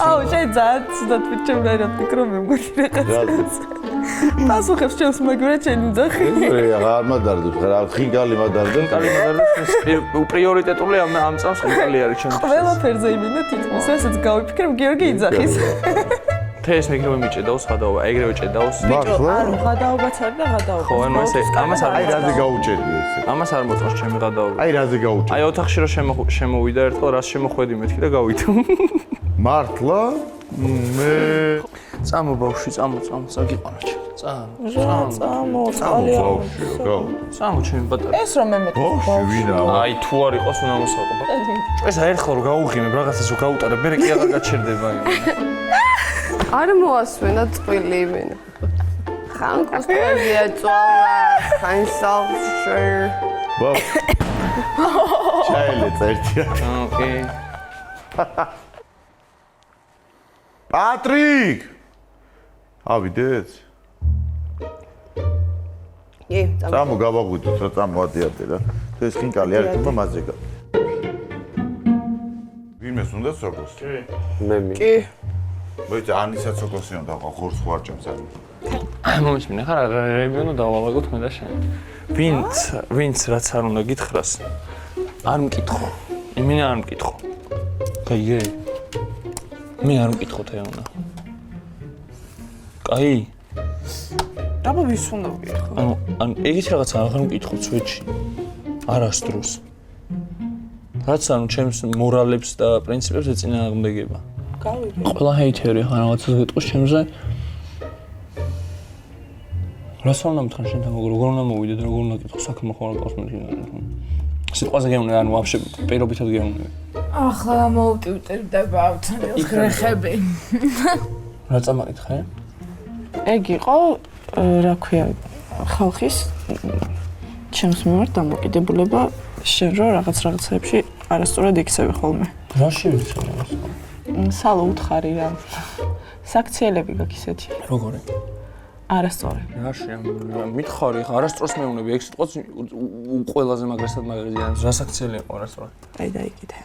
აუ შენ ძალიან ცუდად ვიჩემრა რა ფიქრო მე მგონი რაღაც. პასუხებს ჩემს მეგობრად შენი ძახი. არ მადარდებს, რა ხინკალი მადარდებს. ხინკალი მადარდებს, პრიორიტეტული ამ წამს ხინკალი არის ჩემთვის. ყველაფერზე იმენა თითქმის რასაც გავიფიქრებ გიორგი იძახის. თეს მეგრე მიჭედავს ღადაობა, ეგრევე ჭედავს. ბიჭო, არ ღადაობაც არის და ღადაობა. ხო, ანუ ესე ამას არ აი რაზე გაუჭედი ესე. ამას არ მოწონს ჩემი ღადაობა. აი რაზე გაუჭედი. აი ოთახში რომ შემოვიდა ერთხელ რას შემოხვედი მეთქი და გავიდო. მართლა? მე წამო ბავშვი, წამო, საგიყვანო ჩემ. წამო, წამო ჩემი ბატონო. ეს რომ მე მეთქი ბავშვი. აი თუ არ იყოს უნდა მოსაყობა. ეს ერთხელ რომ გაუღიმებ რაღაცას რომ გაუტარებ, მე კი აღარ გაჩერდება იმენა. არ მოასვენა წყვილი იმენა. ხან კოსტაზია წვალა, ხან სალშერ. ბო. ჩაილე წერტია. ოკეი. პატრიკ! ავიდეთ? კი, წამო გავაღვიდოთ რა წამოადიადე რა. თუ ეს ხინკალი არ იქნება მასზე გა. ვინმეს უნდა სოკოს? კი. მე. კი. მოიცა ანისაც სოკოსი უნდა ყო ხორს ხوارჭებს არ. მომისმინე ხარ რეგიონო დავალაგოთ მე და შენ. ვინც რაც არ უნდა გითხრას არ მკითხო. იმენა არ მკითხო. კაიე. მე არ მკითხო თეონა. კაი. დაბა ვის უნდა ვკითხო? ანუ ეგეთი რაღაც აღარ მკითხო ცვეთში. არასდროს. რაც ანუ ჩემს მორალებს და პრინციპებს ეწინააღმდეგება. გავიგე. ყველა ჰეითერი ხარ რაღაცას გეტყვის ჩემზე. რას უნდა მითხრა შენთან როგორ უნდა მოვიდე და როგორ უნდა კითხო საქმე ხო არ ყავს მეთქი. სიტყვაზე გეუბნები, ანუ ვაფშე პირობითად გეუბნები. ახლა მოვტივტერდება ავთანდილს გრეხები. რა წამაკითხე? ეგ იყო, რა ქვია, ხალხის ჩემს მიმართ დამოკიდებულება შენ რო რაღაცებში არასწორად იქცევი ხოლმე. რაში ვიცოდი ეს? სალო უთხარი რა. საქციელები გაქვს ისეთი. როგორი? არასწორი. რაში მითხარი, ხა არასწორს მეუბნები, ეგ სიტყვაც ყველაზე მაგრესად მაგაზია. რა საქციელი იყო არასწორად? აი დაიკიდე.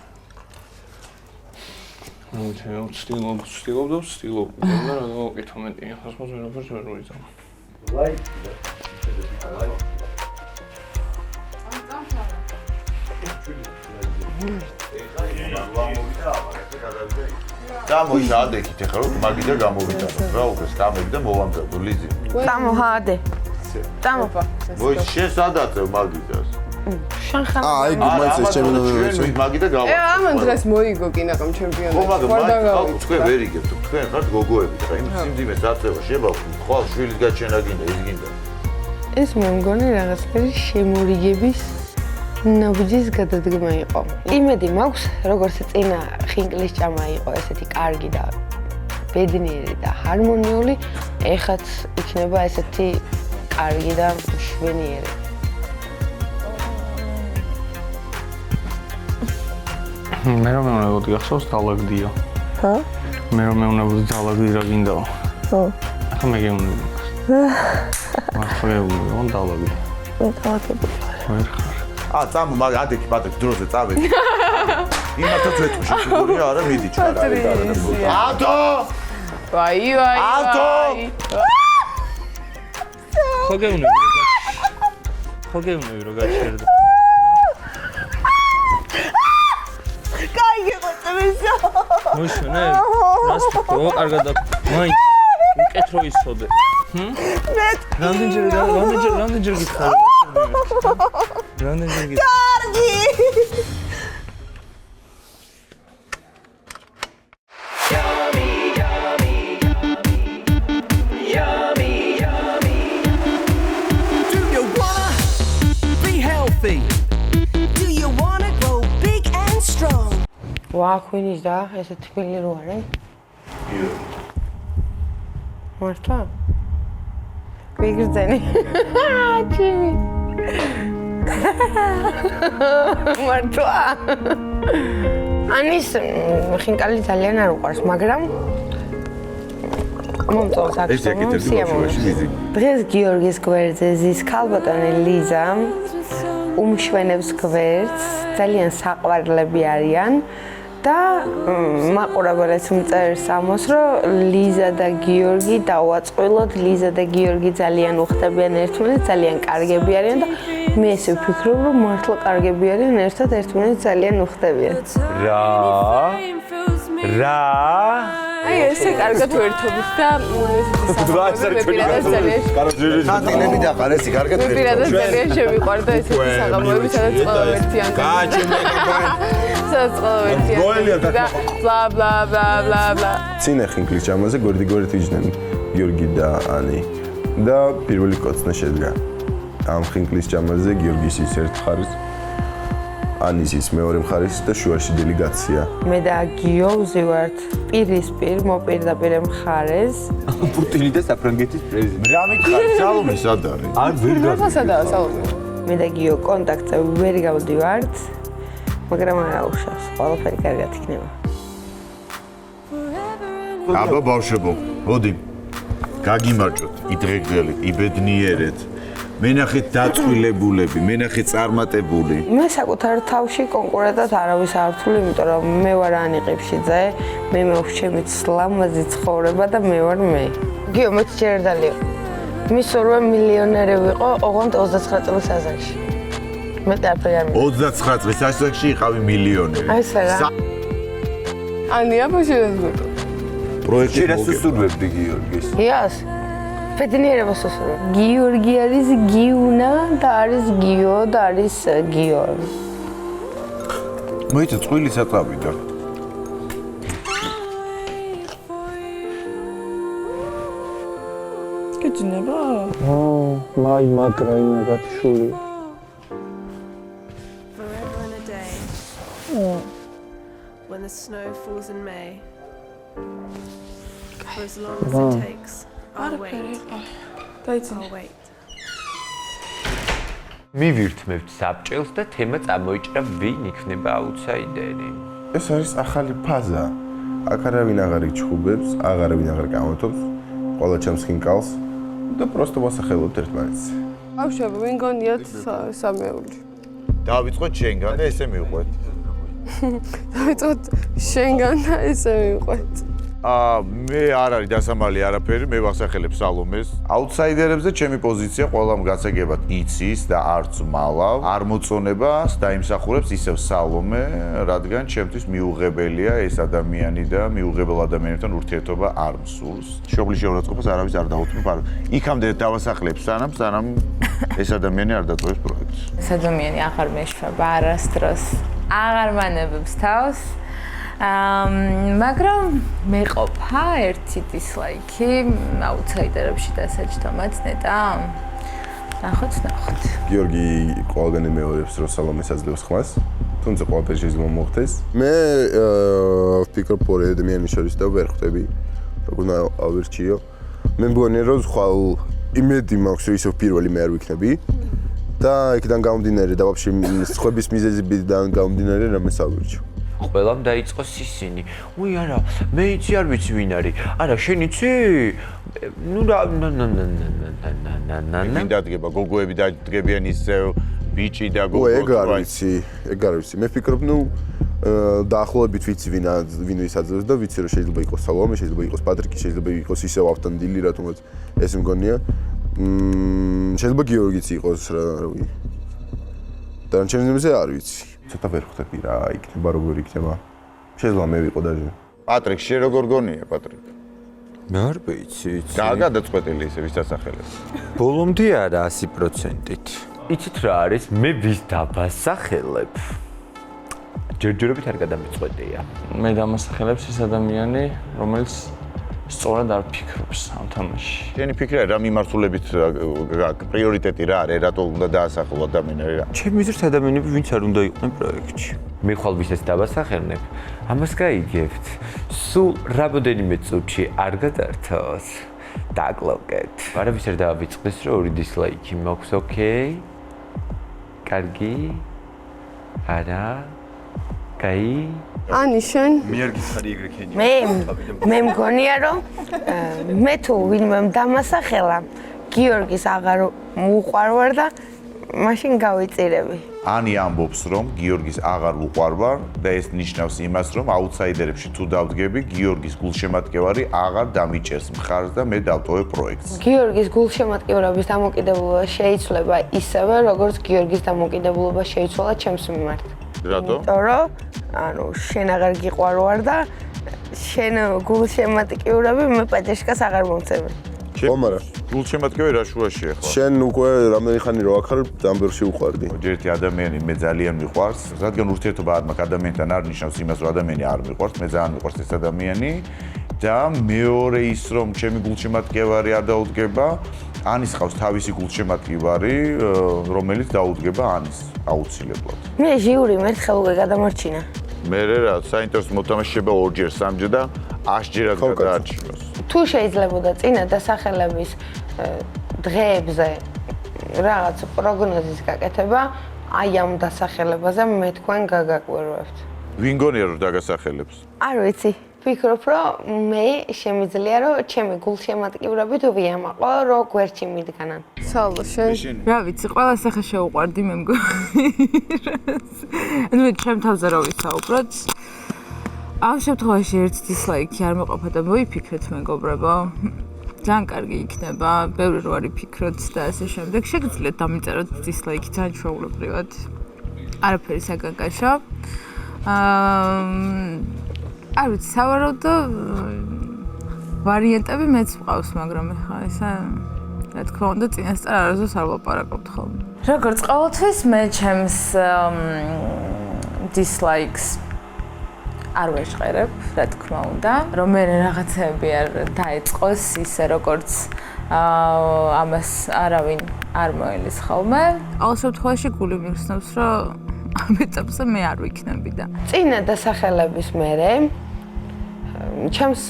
ნუ ვცდილობ და რა გავაკეთო მეტი, ხა სხვა ვერაფერს ვერ ვიზამ. დამოიცა ადექით ახლა რომ მაგიდა გამოვიტანოთ რა უბრალოდ დამები და მოვამზადო ლიზი. დამოჰადე. დამოფა. მოი შენ სადაწევ მაგიდას. შენ ხარ. აი გუმაიც ეს ჩემი ნომერი. შენ მაგიდა გავა. ამან დღეს მოიგო კინაღამ ჩემპიონატი. ხო მაგრამ თქვენ ვერ იგებთ, თქვენ ხართ გოგოები და იმ სიმძიმეს აწევა შებავთ, ხვალ შვილის გაჩენა გინდა, ის გინდა. ეს მე მგონი რაღაცნაირი შემორიგების ნაბიჯის გადადგმა იყო. იმედი მაქვს, როგორც წინა ხინკლის ჭამა იყო ესეთი კარგი და ბედნიერი და ჰარმონიული, ეხაც იქნება ესეთი კარგი და მშვენიერი. მე რომ მეუბნებოდი გახსოვს დალაგდიო. ჰა? მე რომ მეუბნებოდი დალაგდი რა გინდაო. ხო. ახლა მე გეუბნები. ახლა გეუბნები, დალაგდი. მე დალაგებული ვერ ხარ. წამო მაგ ადექი ბადექ დროზე წავედი. იმათაც ეთქში სიგურია არა მიდი ჩარა. ატო! ვაი. ატო! ხო გეუბნები რომ გაჩერდა. მოისმენე? რას ფიქრო? კარგად და მაინც უკეთრო ისოდე. რამდენჯერ გითხარი? რამდენჯერ გითხარი? კარგი! Do you wanna be healthy? Do you wanna grow big and strong? ვაქვინის და ესე თბილი რო არა? მართლა? ვიგრძენი. ჩიმი. მართლა? ანის ხინკალი ძალიან არ უყვარს, მაგრამ მომწონს აქ სიამოვნებაში. დღეს გიორგის გვერდზე ზის ქალბატონი ლიზა უმშვენებს გვერდს, ძალიან საყვარლები არიან. და მაყურებელს მწერს ამოს, რომ ლიზა და გიორგი დავაწყვილოთ, ლიზა და გიორგი ძალიან უხდებიან ერთმანეთს, ძალიან კარგები არიან და მე ესე ვფიქრობ, რომ მართლა კარგები არიან, ერთად ერთმანეთს ძალიან უხდებიან. რა? აი ესე კარგად ვერთობით და ხატილები დაყარ ესე კარგად ვერთობ. პირადად ძალიან შემიყვარდა ესეთი საღამოები, სადაც ყველა ერთიან. სადაც ყველა ერთიან. და ბლა ბლა ბლა ბლა ბლა. წინა ხინკლის ჭამაზე გვერდი იჯდნენ გიორგი და ანი და პირველი კოცნა შედგა. ამ ხინკლის ჭამაზე გიორგის ის ერთ მხარეს, ანის ის მეორე მხარეს და შუაში დელეგაცია. მე და გიო ვზივართ პირისპირ მოპირდაპირე მხარეს. პუტინი და საფრანგეთის პრეზიდენტი. რა მითხარი, სალომე სად არის? არ ვერ რა სადაა სალომე? მე და გიო კონტაქტზე ვერ გავდივართ, მაგრამ არა უშავს, ყველაფერი კარგად იქნება. აბა ბავშვებო, მოდი. გაგიმარჯოთ, იდღეგდელით, იბედნიერეთ. მენახეთ დაწვილებულები, მენახეთ წარმატებული. მე საკუთარ თავში კონკურენტად არავის არ ვთვლი, იმიტომ რომ მე ვარ ანი ყიფშიძე, მე მაქვს ჩემი ლამაზი ცხოვრება და მე ვარ მე. გიო მე ჯერდალიო. მის ორვე მილიონერი ვიყო, ოღონდ 29 წლის ასაკში. მე დაფრე არ 29 წლის ასაკში იყავი მილიონერი. აი ეს რა. ანია ბოშეზგო. პროექტი რასუსურვებდი გიორგის? იას. ბედნიერებას უსურვებ. გიორგი არის გიუნა და არის გიო და არის გიო. მოიცა წვილი საწავიდა. გეძინება? მაი მაგრა ინა გათშული. when the snow falls in May. For as long as it takes, I'll wait. I'll wait. მივირთმევთ საბჭილს და თემა წამოიჭრა ვინ იქნება აუთსაიდერი. ეს არის ახალი ფაზა. აქ არავინ აღარ იჩხუბებს, აღარავინ აღარ გამართობს, ყველა ჩემს ხინკალს და პროსტო ვასახელობთ ერთმანეთს. ბავშვები, ვინ გონიათ სამეული? დავიწყოთ შენგან და ესე მივყვეთ. დავიწყოთ შენგან და ესე მივყვეთ. მე არ არის დასამალი არაფერი, მე ვახსახელებ სალომეს. აუთსაიდერებზე ჩემი პოზიცია ყველამ გასაგებად იცის და არც მალავ, არ მოწონებას დაიმსახურებს ისევ სალომე, რადგან ჩემთვის მიუღებელია ეს ადამიანი და მიუღებელ ადამიანებთან ურთიერთობა არ მსურს. შობლის შეურაცხყოფას არავის არ დაუწმობ, იქამდე დავასახლებ სანამ ეს ადამიანი არ დაწოვებს პროექტს. ეს ადამიანი აღარ მეშვება არასდროს, აღარ მანებებს თავს. მაგრამ მეყოფა ერთი დისლაიკი აუთსაიდერებში დასაჯდომად ნეტა. ნახოთ. გიორგი ყველგან იმეორებს, რომ სალომეს აძლევს ხმას, თუმცა ყველაფერი შეიძლება მოხდეს. მე ვფიქრობ ორი ადამიანის შორის და ვერ ხვდები, როგორ ავირჩიო. მე მგონია, რომ ხვალ იმედი მაქვს, რომ ისევ პირველი მე არ ვიქნები და იქიდან გამომდინარე და ვაფშე სხვების მიზეზებიდან გამომდინარე რამეს ავირჩიო. ყველამ დაიწყო სისინი. უი არა, მე იცი არ ვიცი ვინ არის. არა, შენ იცი? ნუ რა ვინ დადგება, გოგოები დადგებიან ისევ ბიჭი და გოგო. ეგ არ ვიცი. მე ვფიქრობ, დაახლოებით ვიცი ვინ ვის აძლევს და ვიცი რომ შეიძლება იყოს სალომე, შეიძლება იყოს პატრიკი, შეიძლება იყოს ისევ ავტანდილი, რატომაც ეს მგონია. შეიძლება გიორგიც იყოს რა ვიცი. და ჩემზე არ ვიცი. ცოტა ვერ ხვდები რა იქნება როგორ იქნება. შეიძლება მე ვიყო დაჟე. პატრიკ, შე როგორ გონია პატრიკ? მე არ ვიცი. გადაწყვეტილი ისე ვის დასახელებს. ბოლომდე არა 100%-ით. იცით რა არის? მე ვის დავასახელებ? ჯერჯერობით არ გადამიწყვეტია. მე დამასახელებს ეს ადამიანი, რომელიც სწორად არ ფიქრობს ამ თამაშში. შენი ფიქრია რა მიმართულებით პრიორიტეტი რა არის, რატო უნდა დაასახელო ადამიანები რა? ჩემი აზრით ადამიანები ვინც არ უნდა იყვნენ პროექტში. მე ხვალ ვისაც დავასახელებ, ამას გაიგებთ. სულ რამოდენიმე წუთში არ გადართოს. დაგლოკეთ. არავის არ დავიწყდეს რომ ორი დისლაიკი მაქვს, ოკეი? კარგი? არა? კაი? ანი შენ? მე არ გითხარი ეგრე ქენი. მე მგონია რომ მე თუ ვინმე დამასახელა გიორგის აღარ უყვარვარ და მაშინ გავიწირები. ანი ამბობს რომ გიორგის აღარ უყვარვარ და ეს ნიშნავს იმას რომ აუთსაიდერებში თუ დავდგები გიორგის გულშემატკივარი აღარ დამიჭერს მხარს და მე დავტოვებ პროექტს. გიორგის გულშემატკივრების დამოკიდებულება შეიძლება ისევე როგორც გიორგის დამოკიდებულება შეიცვალა ჩემს მიმართ. რატო? იმიტომ რომ ანუ შენ აღარ გიყვარვარ და შენ გულშემატკივრები მე პაჭაშკას აღარ მომცემ. ხომარა. გულშემატკივარი რა შუაში ახლა? შენ უკვე რამდენი ხანი რო აქ ხარ, დამბერში უყვარდი. ერთი ადამიანი მე ძალიან მიყვარს, რადგან ურთიერთობა არ მაქვს ადამიანთან არ ნიშნავს იმას, რომ ადამიანი არ მიყვარს, მე ძალიან მიყვარს ეს ადამიანი და მეორე ის რომ ჩემი გულშემატკივარი არ დაუდგება, ანის ყავს თავისი გულშემატკივარი, რომელიც დაუდგება ანის აუცილებლად. მე ჟიური მერთხელ უკვე გადამორჩინა. მე რა, საინტერესო მოთამაშეება ორჯერ, სამჯერ და 100-ჯერად გადაარჩინოს. თუ შეიძლებოდა წინა დასახელების დღეებზე რაღაც პროგნოზის გაკეთება, აი ამ დასახელებაზე მე თქვენ გაგაკვირვებთ. ვინ გონია რომ დაგასახელებს? არ ვიცი. ვფიქრობ, რომ მე შემიძლია რომ ჩემი გულშემატკივრები თუ ვიამაყო, რომ გვერდში მიდგანან. სალო შენ? რა ვიცი, ყველა სახე შეუყვარდი მე მგონი. ანუ ჩემ თავზე რა ვისაუბროთ? ამ შემთხვევაში ერთ დისლაიკი არ მეყოფა და მოიფიქრეთ მეგობრებო. ძალიან კარგი იქნება, ბევრი რო არის ფიქროთ და ასე შემდეგ. შეგიძლიათ დამიწეროთ დისლაიკი ძალიან ჩვეულებრივად. არაფერი საგანგაშო. არ ვიცი, სავარაუდოდ ვარიანტები მეც მყავს, მაგრამ ეხლა ესა რა თქმა უნდა წინასწარ არასდროს არ ვლაპარაკობთ ხოლმე. როგორც ყოველთვის მე ჩემს dislikes არ ვეშყერებ, რა თქმა უნდა, რომ მე რაღაცები არ დაეწყოს ისე როგორც ამას არავინ არ მოელის ხოლმე. ყოველ შემთხვევაში გული მიხსნობს, რომ ამ ეტაპზე მე არ ვიქნები და წინა დასახელების მერე ჩემს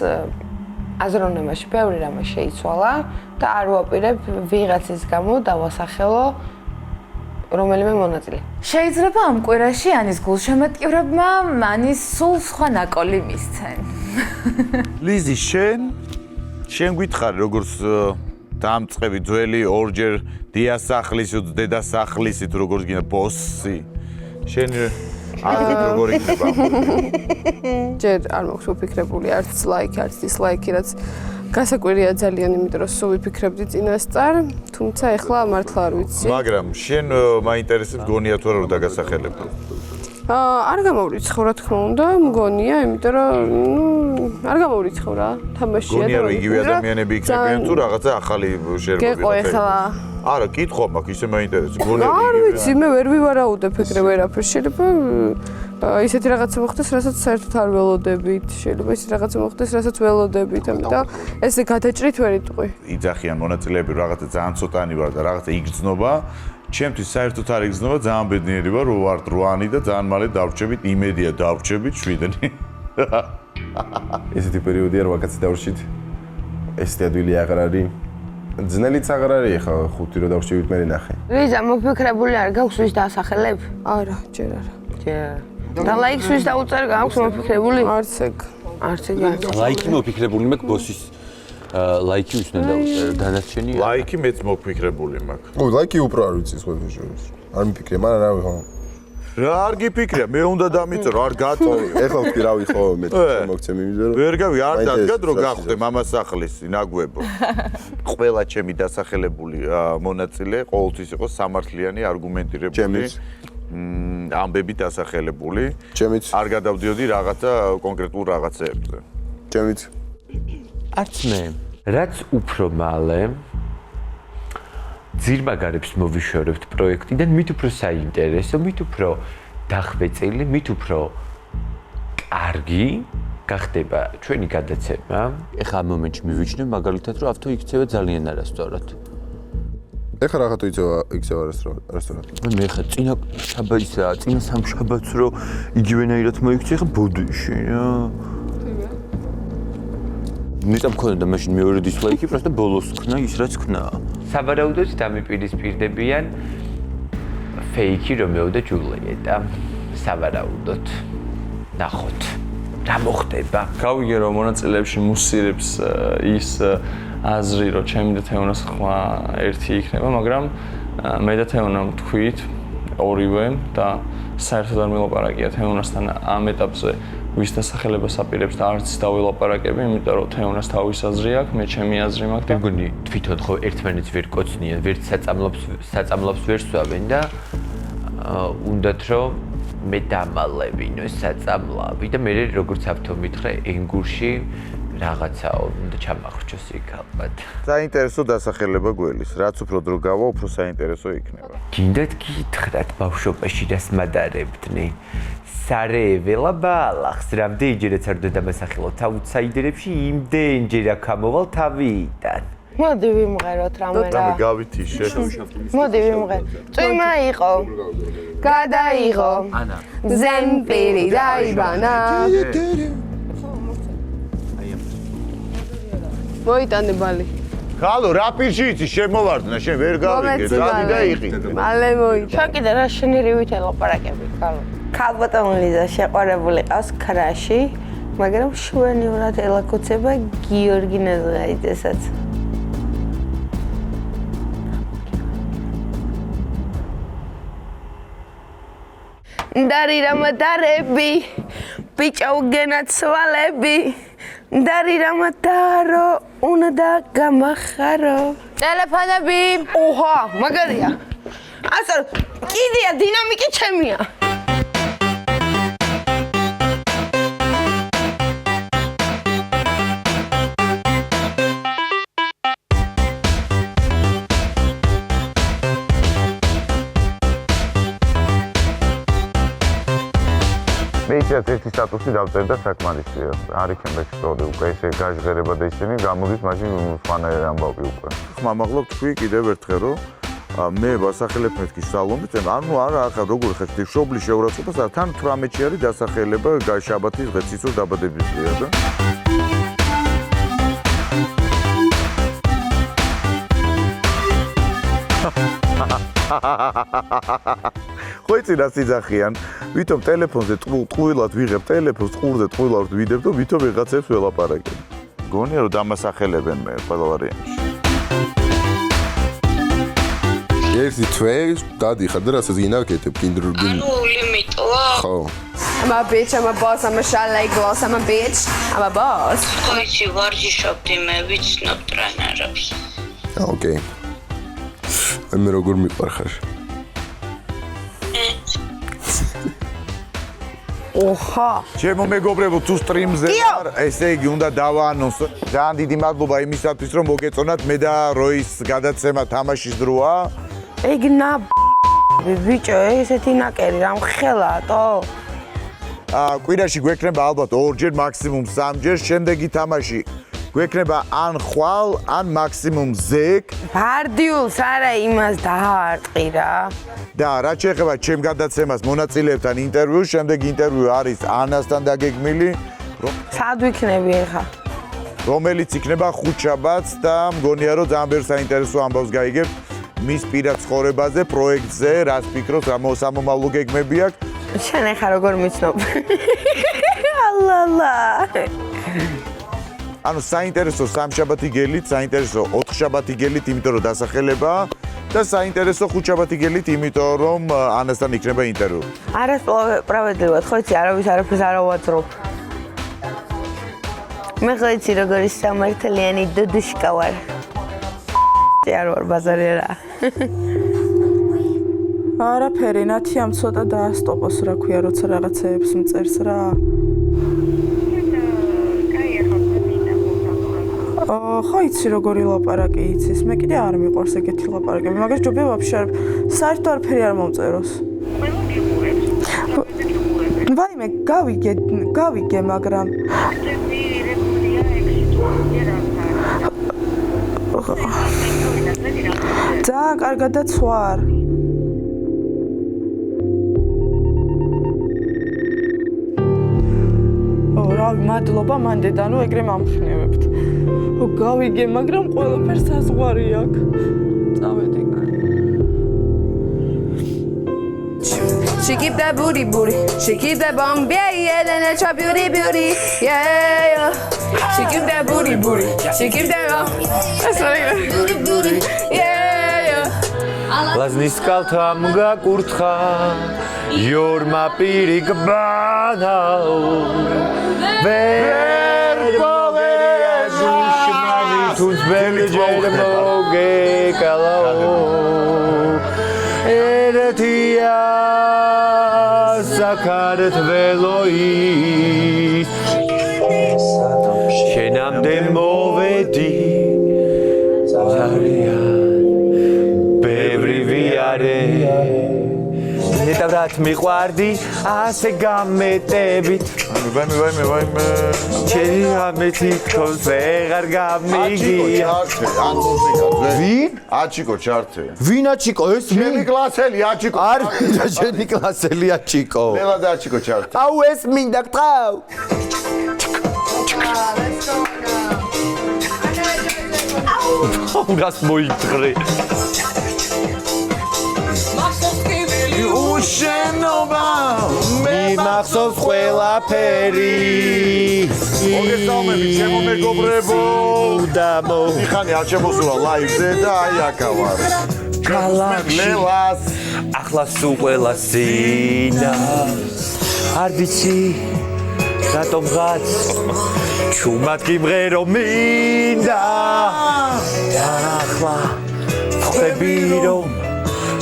აზროვნებაში ბევრი რამე შეიცვალა და არ ვაპირებ ვიღაცის გამო დავასახელო რომელიმე მონაწილე. შეიძლება ამ კვირაში ანის გულშემატკივრებმა ანის სულ სხვა ნაკოლი მისცენ. ლიზი, შენ გითხარი როგორც დამწყები ძველი ორჯერ დიასახლისით, დედასახლისით როგორც გინდა ბოსი. შენ აქეთ როგორ იქნება? ჯერ არ მაქვს უფიქრებული არც ლაიქი, არც დისლაიქი, რაც გასაკვირია ძალიან, იმიტომ რომ სულ ვიფიქრებდი წინასწარ, თუმცა ეხლა მართლა არ ვიცი. მაგრამ შენ მაინტერესებს გონია თუ არა რომ დაგასახელებ? არ გამოვრიცხავ რა თქმა უნდა, მგონია, იმიტომ რომ არ გამოვრიცხავ რა, თამაშია და გონია რომ იგივე ადამიანები იქნებიან თუ რაღაცა ახალი შეერბები. გეყო ეხლა. არა, კითხვა მაქვს, ისე მაინტერესებს. გონია არ ვიცი, მე ვერ ვივარაუდებ ეგრე ვერაფერს. შეიძლება ისეთი რაღაცა მოხდეს, რასაც საერთოდ არ ველოდებით. შეიძლება ისეთი რაღაცა მოხდეს, რასაც ველოდებით, ამიტომ ესე გადაჭრით ვერ იტყვი. იძახიან მონაწილეები რაღაცა ძალიან ცოტანი ვარ და რაღაცა იგრძნობა. ჩემთვის საერთოდ არ იგრძნობა, ძალიან ბედნიერი ვარ, რომ ვარ 8-ანი და ძალიან მალე დავრჩებით, იმედია დავრჩებით 7-ანი. ესეთი პერიოდია, რომ ვაკაცი დავრჩით. ესეთი ადვილი აღარ არის. ძნელიც აღარ არის, ხა 5 რო დავრჩებით მე ნახე. ლიზა, მოფიქრებული არ გაქვს ვის დაასახელებ? არა, ჯერ არა. ჯერ. და ლაიქს ვის დაუწერ გაქვს მოფიქრებული? არც ეგ. არც ეგ. ლაიქი მოფიქრებული მაქვს ბოსის ლაიქი ვის უნდა დაუწერ დანარჩენი ლაიქი მეც მოფიქრებული მაქვს. ო, ლაიქი უფრო არ ვიცი სხვათა შორის. არ მიფიქრე, მაგრამ რავი ხო. რა არ გიფიქრია, მე უნდა დამიწერო, არ გაწოვე. ეხლა ვთქვი რავი ხო, მე მოგცემ იმიდან რომ ვერ გავი, არ დადგად რომ გახვდე მამასახლისი, ნაგვებო. ყველა ჩემი დასახელებული მონაწილე ყოველთვის იყო სამართლიანი, არგუმენტირებული. ამბები დასახელებული. ჩემიც არ გადავდიოდი რაღაცა კონკრეტულ რაღაცეებზე. ჩემიც არც მე რაც უფრო მალე ძირმაგარებს მოვიშორებთ პროექტიდან, მით უფრო საინტერესო, მით უფრო დახვეწილი, მით უფრო კარგი გახდება ჩვენი გადაცემა. ეხლა ამ მომენტში მივიჩნევ მაგალითად, რომ ავთო იქცევა ძალიან არასწორად. ეხლა რაღაცა იქცევა არასწორად. მე ხა წინა შაბათსა, წინა სამშაბათს რო იგივენაირად მოიქცე, ხა ბოდიში რა. ნიტა მქონდა მაშინ მეორე დისლაიკი, პროსტა ბოლოს ქნა ის რაც ქნა. საბარაუდოდ დამიპირისპირდებიან ფეიქი რომეო და ჯულიეტა. საბარაუდოდ. ნახოთ. რა მოხდება? გავიგე რომ მონაწილეებში მუსირებს ის აზრი, რომ ჩემი და თეონას ხმა ერთი იქნება, მაგრამ მე და თეონამ თქვით ორივე და საერთოდ არ მილაპარაკია თეონასთან ამ ეტაპზე. ვის დასახელებას აპირებს და არც დავილაპარაკები, იმიტომ რომ თეონას თავის აზრი აქვს, მე ჩემი აზრი მაქვს და მგონი თვითონ ხო ერთმანეთს ვერ კოცნიან, ვერ საწამლავს ვერ სვავენ და უნდათ რომ მე დამალევინო საწამლავი და მე როგორც ავთო მითხრა ენგურში რაღაცაო უნდა ჩამახრჩოს იქ ალბათ. საინტერესო დასახელება გველის, რაც უფრო დრო გავა, უფრო საინტერესო იქნება. გინდათ გითხრათ ბავშვობაში რას მადარებდნენ? სარეველა ბალახს, რამდენჯერაც არ დამასახელოთ აუტსაიდერებში, იმდენჯერ აქ ამოვალ თავიდან. მოდი ვიმღეროთ რამე რა. რამე გავითიშე. მოდი ვიმღერ. წვიმა იყო. გადაიღო. ანა. ზემპირი დაიბანა. მოიტანე ბალი. ხალო, რა პირში იცი შემოვარდნა, შენ ვერ გავიგე, დადი და იყიდე. მალე მოიტანე. შენ კიდე რა შენირივით ელაპარაკები, ხალო. ქალბატონ ლიზა შეყვარებული ყავს ქრაში, მაგრამ შვენივრად ელაკოცება გიორგი ნაზღაიძესაც. დარირამადარები, ბიჭა უგენაცვალები, დარირამადარო, უნდა გამახარო. ტელეფონები. ოჰა, მაგარია. ასე კიდია დინამიკი ჩემია. მე ისეთ ერთი სტატუსი დავწერდა საკმარისია. არ იქნება ისტორია უკვე ესე გაჟღერება და ისინი გამოდის მაშინ სხვანაირი ამბავი უკვე. ხმამაღლა თქვი კიდევ ერთხელ რომ მე ვასახელებ მეთქი სალომით, ანუ არა ახლა როგორ ხეთქი შობლის შეურაცხყოფას, თან 18-ში არის დასახელება შაბათის დღეს იცოს დაბადების დღეა და ხო იცი რა სიძახიან, ვითომ ტელეფონზე ტყუილად ვიღებ ტელეფონს, ტყურზე ტყუილად ვიდებ და ვითომ ვიღაცებს ველაპარაკებ. გონია რომ დამასახელებენ მე ყველა ვარიანტში. ერთი თვე დადიხარ და რასაც გინავკეთებ კინდრუგინ. ანუ ლიმიტოა? ხო. I'm a bitch, I'm a boss, I'm a shot like gloss, I'm a bitch, I'm a boss. ხო იცი ვარჯიშობდი მე ვიცნობ ტრენერებს. ოკეი. მე როგორ მიყვარხარ? ოხა. ჩემო მეგობრებო, თუ სტრიმზე ვარ, ესე იგი უნდა დავაანონსო. ძალიან დიდი მადლობა იმისათვის, რომ მოგეწონათ მე და როის გადაცემა თამაშის დროა. ეგ ბიჭო, ესეთი ნაკერი რამ ხელატო? კვირაში გვექნება ალბათ 2-ჯერ, მაქსიმუმ 3-ჯერ, შემდეგი თამაში გვექნება ან ხვალ, ან მაქსიმუმ ზეკ. ბარდიულს არა იმას დაარტყი რა. და რაც შეეხება ჩემ გადაცემას მონაწილეებთან ინტერვიუს, შემდეგი ინტერვიუ არის ანასთან დაგეგმილი, სად ვიქნები ახლა? რომელიც იქნება ხუთშაბათს და მგონია რომ ძალიან ბევრ საინტერესო ამბავს გაიგებ მის პირად ცხოვრებაზე, პროექტზე, რას ფიქრობს, რა სამომავლო გეგმები აქვს. შენ ახლა როგორ მიცნობ? ალალა. ანუ საინტერესო სამშაბათი გელით, საინტერესო 4შაბათი გელით, იმიტომ რომ დასახელებაა და საინტერესო ხუთშაბათი გელით, იმიტომ რომ ანასთან იქნება ინტერვიუ. არასპრავედливად, ხო იცი, არავის არაფერს არ ავაძრობ. მე ხო იცი როგორი სამართლიანი დუდუშკა ვარ. არ ვარ ბაზარი რა. არაფერი, ნათი ამ ცოტა დაასტოპოს რა ქვია, როცა რაღაცეებს მწერს რა. ხო იცი როგორი ლაპარაკი იცის, მე კიდე არ მიყვარს ეგეთი ლაპარაკები, მაგას ჯობია ვაფშე არ საერთოდ არაფერი არ მომწეროს. ვაიმე, გავიგე, მაგრამ ძალიან კარგადაც ვარ. რავი, მადლობა მანდედანო ეგრე მომხნევებთ. გავიგე, მაგრამ ყველაფერს საზღვარი აქვს. წავედი. She keep that booty booty, she keep that bomb, yeah, then it's your beauty beauty, yeah. She keep that booty booty, she keep that booty booty, yeah. ლაზნის კალთა მგაკურთხა იორმა პირი გბანაო ვერ მოვეჟუშმანი თუნს ბელჯერ მოგეკალაო ერეთია საქართველოის შენამდე მოვედი ნეტავრად მიყვარდი ასე გამეტებით ვაიმე ჩემი ამეთი თქოს ვეღარ გამიგია ვინ? აჩიკო ჩართე ვინ აჩიკო ეს ჩემი კლასელი აჩიკო არ მინდა შენი კლასელი აჩიკო მელა და აჩიკო ჩართე აუ ეს მინდა გყავ აუ რას მოიწრე უშენობა მიმახსოვს ყველაფერი მოგესალმებით ჩემო მეგობრებო და მიხანი არ შემოსულა ლაივზე და აი აქა ვარ გალაქსი ახლა სულ ყველა სინა არ ვიცი რატომღაც ჩუმად გიმღერო მინდა და ახლა ხვდები რომ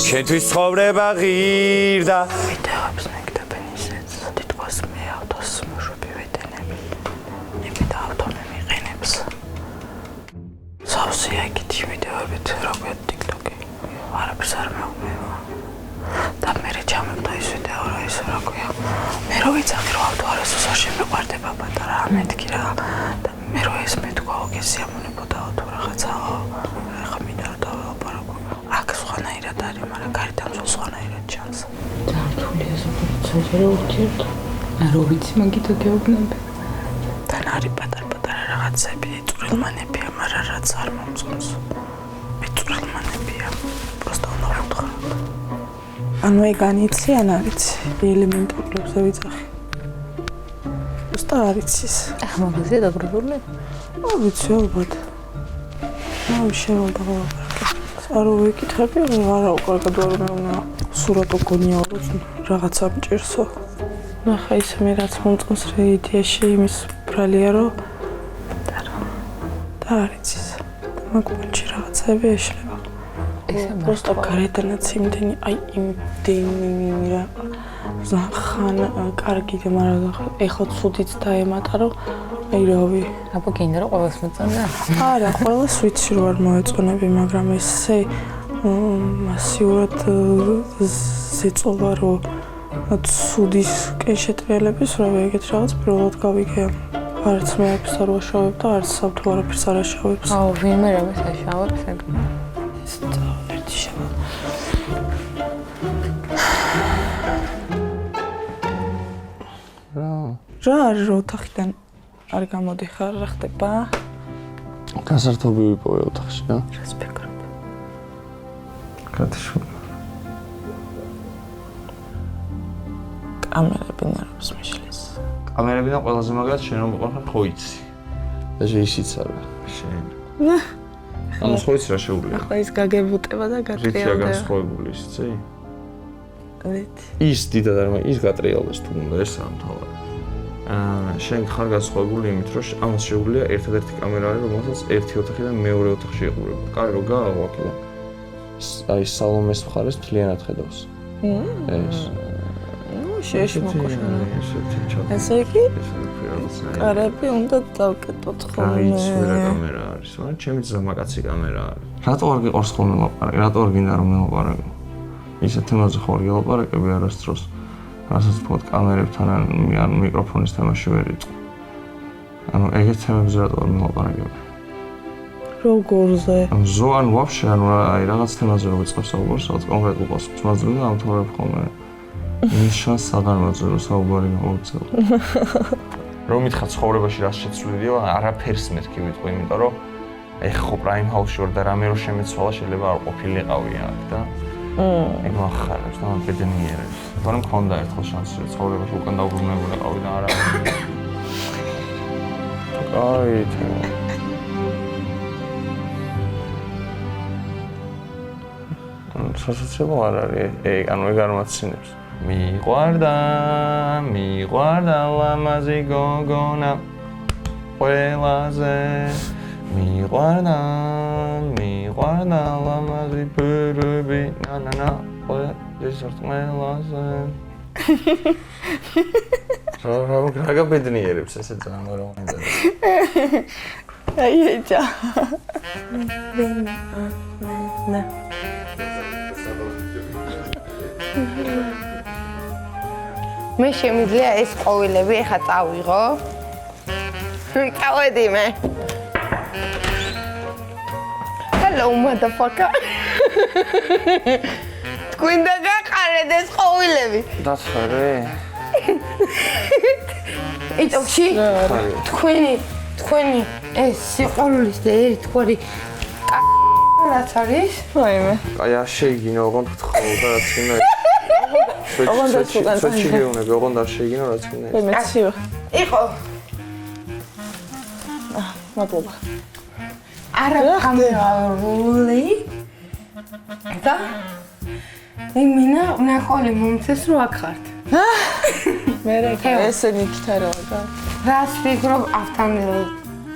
შენთვის ცხოვრება ღირდა ვიდეოებს მეკდებენ ისეც თითქოს მე ავტოს მოშვები ვეტენები იმით ავტომი მიყენებს სავსეა ეგეთი ვიდეოებით როგორ TikTok-ი არაფერს არ მეუბნება და მე ჩამებდა ის ვიდეო რა ის რა ქვია მე რო ვიცახი რომ ავტო არასდროს არ შემეყვარდება პატარა ამეთქი რა და მე რო ეს მეთქვა ოგე სიამოვნებოდაო თუ რაღაცაო ეხა მინდა რომ დაველაპარაკო აქ სხვანაირად არის, მაგრამ გარედან სულ სხვანაირად ჩანს. ძართულია ზოგადად ურთიერთ. რო ვიცი მაგითო გეუბნები. თან არის პატარ-პატარა რაღაცები, წვრილმანებია, მაგრამ რაც არ მომწონს. წვრილმანებია. просто უნდა ვუთხარ. ანუ ეგ ანიცი ან არიცი? ელემენტარულებზე ვიძახი. просто არიცის. მაგაზე დაგროვული? ვიცი ალბათ. შევალდა არ ვიკითხები, არა უკარგად არ მეუნა. სურათო გონია რომ რაღაცა მჭირსო. ნახა ის მე რაც მომწონს რა იდეაში იმის ბრალია რომ და არიცის. მაგბოლში რაღაცები ეშლება. просто გარედანაც იმდენი, აი იმდენი რა ხან კარგი და მაგრამ ეხლა ცუდიც დაემატა რომ აი რავი. აბა გინდა რომ ყველას მოწონდა? არა, ყველას ვიცი რომ არ მოეწონები, მაგრამ ესე მასიურად ზეწოლა რომ ცუდისკენ შეტრიალების რა ეგეთ რაღაც პირველად გავიგე. არც მე არაფერს არ ვაშავებ და არც საბთო არაფერს არ აშავებს. აუ, ვინმე რამეს აშავებს ეგ. ერთი შევა. რა არის რომ ოთახიდან არ გამოდიხარ, რა ხდება? გასართობი ვიპოვე ოთახში, რა? რას ფიქრობ? კათშო. კამერები ნარობს მიშლის. კამერებიდან ყველაზე მაგრად შენ რომ მოყვარხარ ხო იცი. და ისიც არა, შენ. ანუ ხო იცი რა შეუძლია. ახლა ის გაგებუტება და რითია გატრიალდება. განსხვავებული ისიცი? ვიცი. ის დიდად არ ის გატრიალდეს თუ უნდა ეს ამთავრად. შენ ხარ განსხვავებული იმით, რომ ამას შეუძლია ერთადერთი კამერა არის, რომელსაც ერთი ოთახიდან მეორე ოთახში ეყურება. კაი რო გააღვაქილო. აი სალომეს მხარეს მთლიანად ხედავს. ეს. ნუ შეშმოკოშანა. ესე იგი? კარები უნდა დავკეტოთ ხოლმე. გაიცვირა კამერა არის, მაგრამ ჩემი ზამაკაცი კამერა არის. რატო არ გიყურს ხოლმე ლაპარაკი? რატო არ გინდა რომ მელაპარაკო? ისეთ თემაზე ხო არ გელაპარაკები არასდროს. რასაც თქვათ კამერებთან ან მიკროფონის თემაში ვერ იწყო. ანუ ეგეთ თემებზე რატო არ მელაპარაკები? როგორზე? ზოან ვაფშე ანუ აი რაღაც თემაზე რო ვიწყებ საუბარს, რაღაც კონკრეტულ პასუხს მაძლევ და ამთავრებ ხოლმე. ის შანსს აღარ მაძლევ რომ საუბარი გავუწევ. რომ მითხრა ცხოვრებაში რაც შეცვლილია, არაფერს მეთქი ვიტყვი, იმიტომ რომ ეხლა ხო პრაიმ ჰაუსში ვარ და რამე რო შემეცვალა შეიძლება არ ყოფილიყავი აქ და ეგ მახარებს და ბედნიერებს. მაგრამ მქონდა ერთხელ შანსი რომ ცხოვრებაში უკან დაუბრუნებულიყავი და არა. აი თემა. სასაცილო არ არის, ანუ ეგ არ მაცინებს. მიყვარდა ლამაზი გოგონა ყველაზე მიყვარდა ლამაზი ბერები ნანანა ყველას რთმელაზე რა გაბედნიერებს ესე ძალიან რა უნდა აი ეჭა ნა მე შემიძლია ეს ყვავილები ეხა წავიღო. წავედი მე. Hello motherfucker. თქვენ და გაყარეთ ეს ყვავილები. დაცხრე. იტოში თქვენი ეს სიყვარულის და ერთგვარი რაც არის? ვაიმე. აი არ შეიგინო, ოღონდ გთხოვ და რაც უნდა შეჩიგეუნები, ოღონდ არ შეიგინო, რაც უნდა. მე მეციო. იყო. მადლობა. არა კამერული. და იმენა ნახოლი მომწეს რო აქ ხართ. მე რა ესენი გიტარავა და რას ფიქრობ ავთანდილ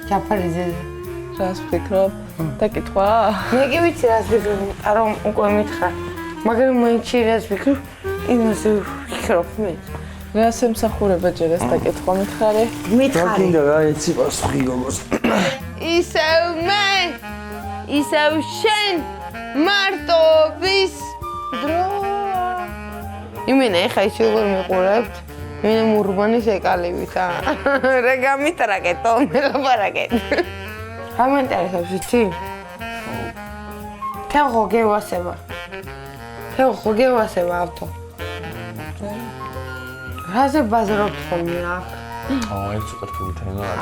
ჯაფარიძეზე? რას ფიქრობ? დაკითხვა? მე კი ვიცი რას ფიქრობ, რომ უკვე მითხრა. მაგრამ მაინც რას ფიქრობ? იმაზე ვფიქრობ მე. რას ემსახურება ჯერ ეს დაკითხვა მითხარი? მითხარი. გინდა რა იცი პასუხი გოგოს. ისევ მე, ისევ შენ მარტობის დრო. იმენა ეხა ის როგორ მიყურებთ? მე მურბანის ეკალივით რა გამიტრაკეთო მე ლაპარაკეთ. რა მაინტერესებს იცი? თეღო გევასება. თეო ხოგევასება ავთო. რაზე ბაზრობთ ხოლმე აქ? ეს ცოტა რთული თემაა.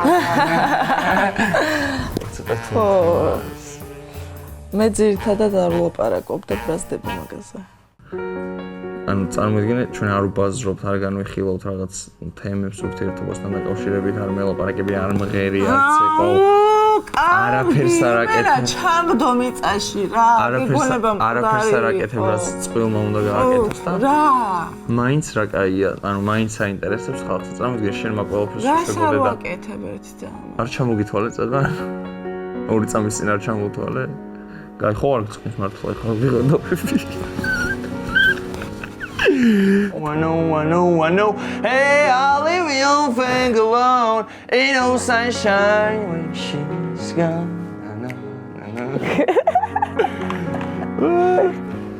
ცოტა ხო. მე ძირითადად არ ვლაპარაკობ და ბრაზდები მაგაზე. ანუ წარმოიდგინე, ჩვენ არ ვბაზრობთ, არ განვიხილავთ რაღაც თემებს ურთიერთობასთან დაკავშირებით, არ მელაპარაკები, არ მღერია, ცეკვა. არაფერს არ აკეთებ. ჩამგდო მიწაში რა. არაფერს არ აკეთებ, რაც წყვილმა უნდა გააკეთოს და რა. მაინც რა კაია, ანუ მაინც აინტერესებს ხალხს. წარმოიდგინე, შენ მაგ ყველაფერს რას არ შეგვიდე და ვაკეთებ ერთი და. არ ჩამოგითვალე წედა? 2 წამის წინ არ ჩამოგითვალე? გაი ხო არ გწყვით მართლა ხა ვიღებდი. I know. Hey, I'll leave your thing alone. Ain't no sunshine when she's gone.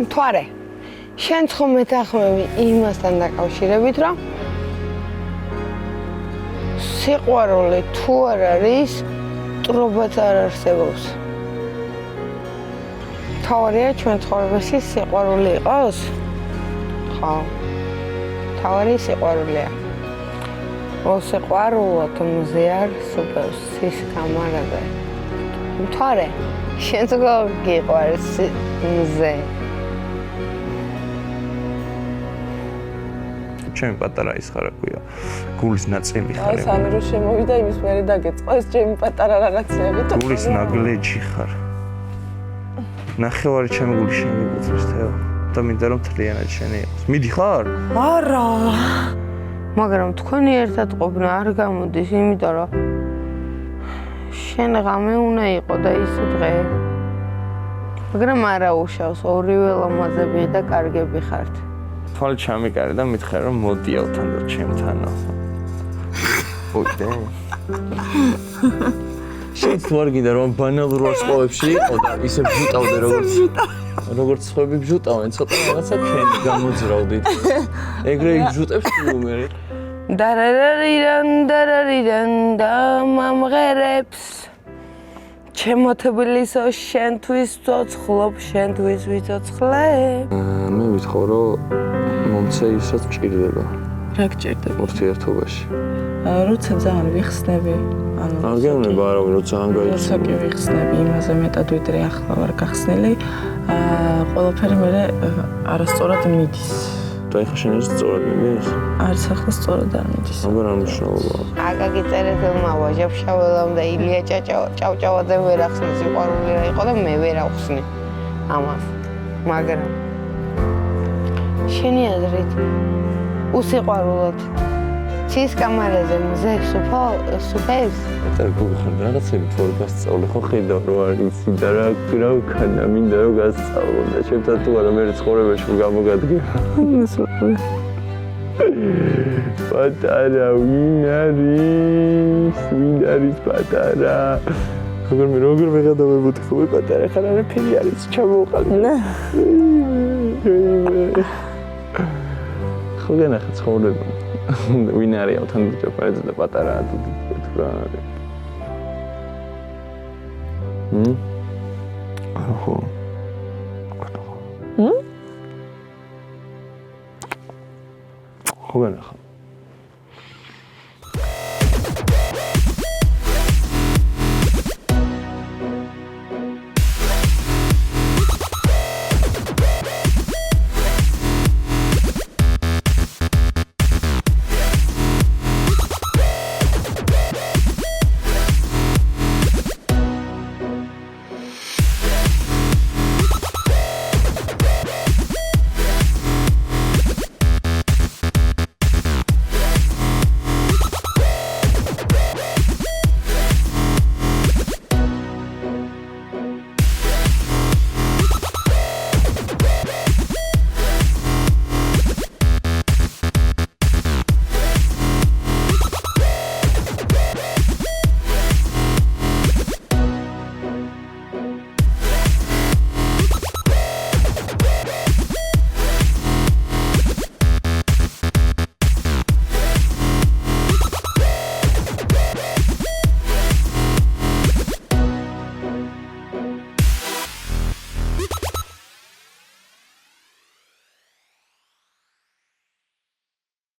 მთვარე. შენ ხომ მეთანხმები იმასთან დაკავშირებით, რომ სიყვარული თუ არ არის, ტრობაც არ არსებობს. თავარია ჩვენ ცხოვრებაში სიყვარული იყოს? ხო. თავარი სიყვარულია. სიყვარულოთ მზე არ სუპერს ის გამარაგე. მთვარე, შენ თუ გიყვარს მზე. ჩემი პატარა ის ხარ აქვია. გულის ნაწილი ხარ. აი სამი რო შემოვიდა იმის მერე დაგეწყო ეს ჩემი პატარა რაღაცეები და გულის ნაგლეჯი ხარ. ნახევარი ჩემი გული შემიგუძვის თეო. და მინდა რომ თლიანად შენი იყოს. მიდი ხარ? არა. მაგრამ თქვენი ერთად ყოფნა არ გამოდის, იმიტომ რომ შენ ღამე უნდა იყო და ის დღე. მაგრამ არა უშავს, ორივე ლამაზები და კარგები ხართ. თვალ ჩამიკარე და მითხრა რომ მოდი ავთანდო ჩემთანო. ოდე. შენ თუ არ გინდა რომ ბანალურ ვარსკვლავებში იყო და ისე ბჟუტავდე როგორც სხვები ბჟუტავენ, ცოტა რაღაცა ქენი გამოძრავდით. ეგრე იბჟუტებს თუ მე. დარარარიდან და მომღერებს ჩემო თბილისო შენთვის ცოცხლობ, შენთვის ვიცოცხლებ. მე ვითხოვ რომ მომცე ისაც ჭირდება. რა გჭირდება ურთიერთობაში? როცა ძალიან ვიხსნები. არ გეუბნება არავინ რომ ძალიან გაიცნო. როცა კი ვიხსნები იმაზე მეტად ვიდრე ახლა ვარ გახსნილი, ყველაფერი მე არასწორად მიდის. და ეხლა შენ ეს სწორად მიდის? არც ახლა სწორად არ მიდის. მაგრამ არ მნიშვნელობა. აკაკი წერეთელმა ვაჟაფშაველამ და ილია ჭავჭავაძე ვერ ახსნის სიყვარული რა იყო და მე ვერ ავხსნი ამას. მაგრამ შენი აზრით უსიყვარულოდ ცის კამარაზე მზე სუფევს? და გუხარ რაღაცები თორ გასწავლე ხო ხედავ რომ არ იცი და რა ვქნა მინდა რომ გასწავლო და ჩემთან თუ არა მე ცხოვრებაში გამოგადგება. პატარა ვინ არის პატარა? როგორ მეღადავებოდი ხო პატარა ხარ არაფერი არის ჩამოვყალიბე. ხო განახა ცხოვრება. ვინ არის ავთანდო ჭეპარაძე და პატარა დუდი თუ რა არის? ხო. ხო განახა.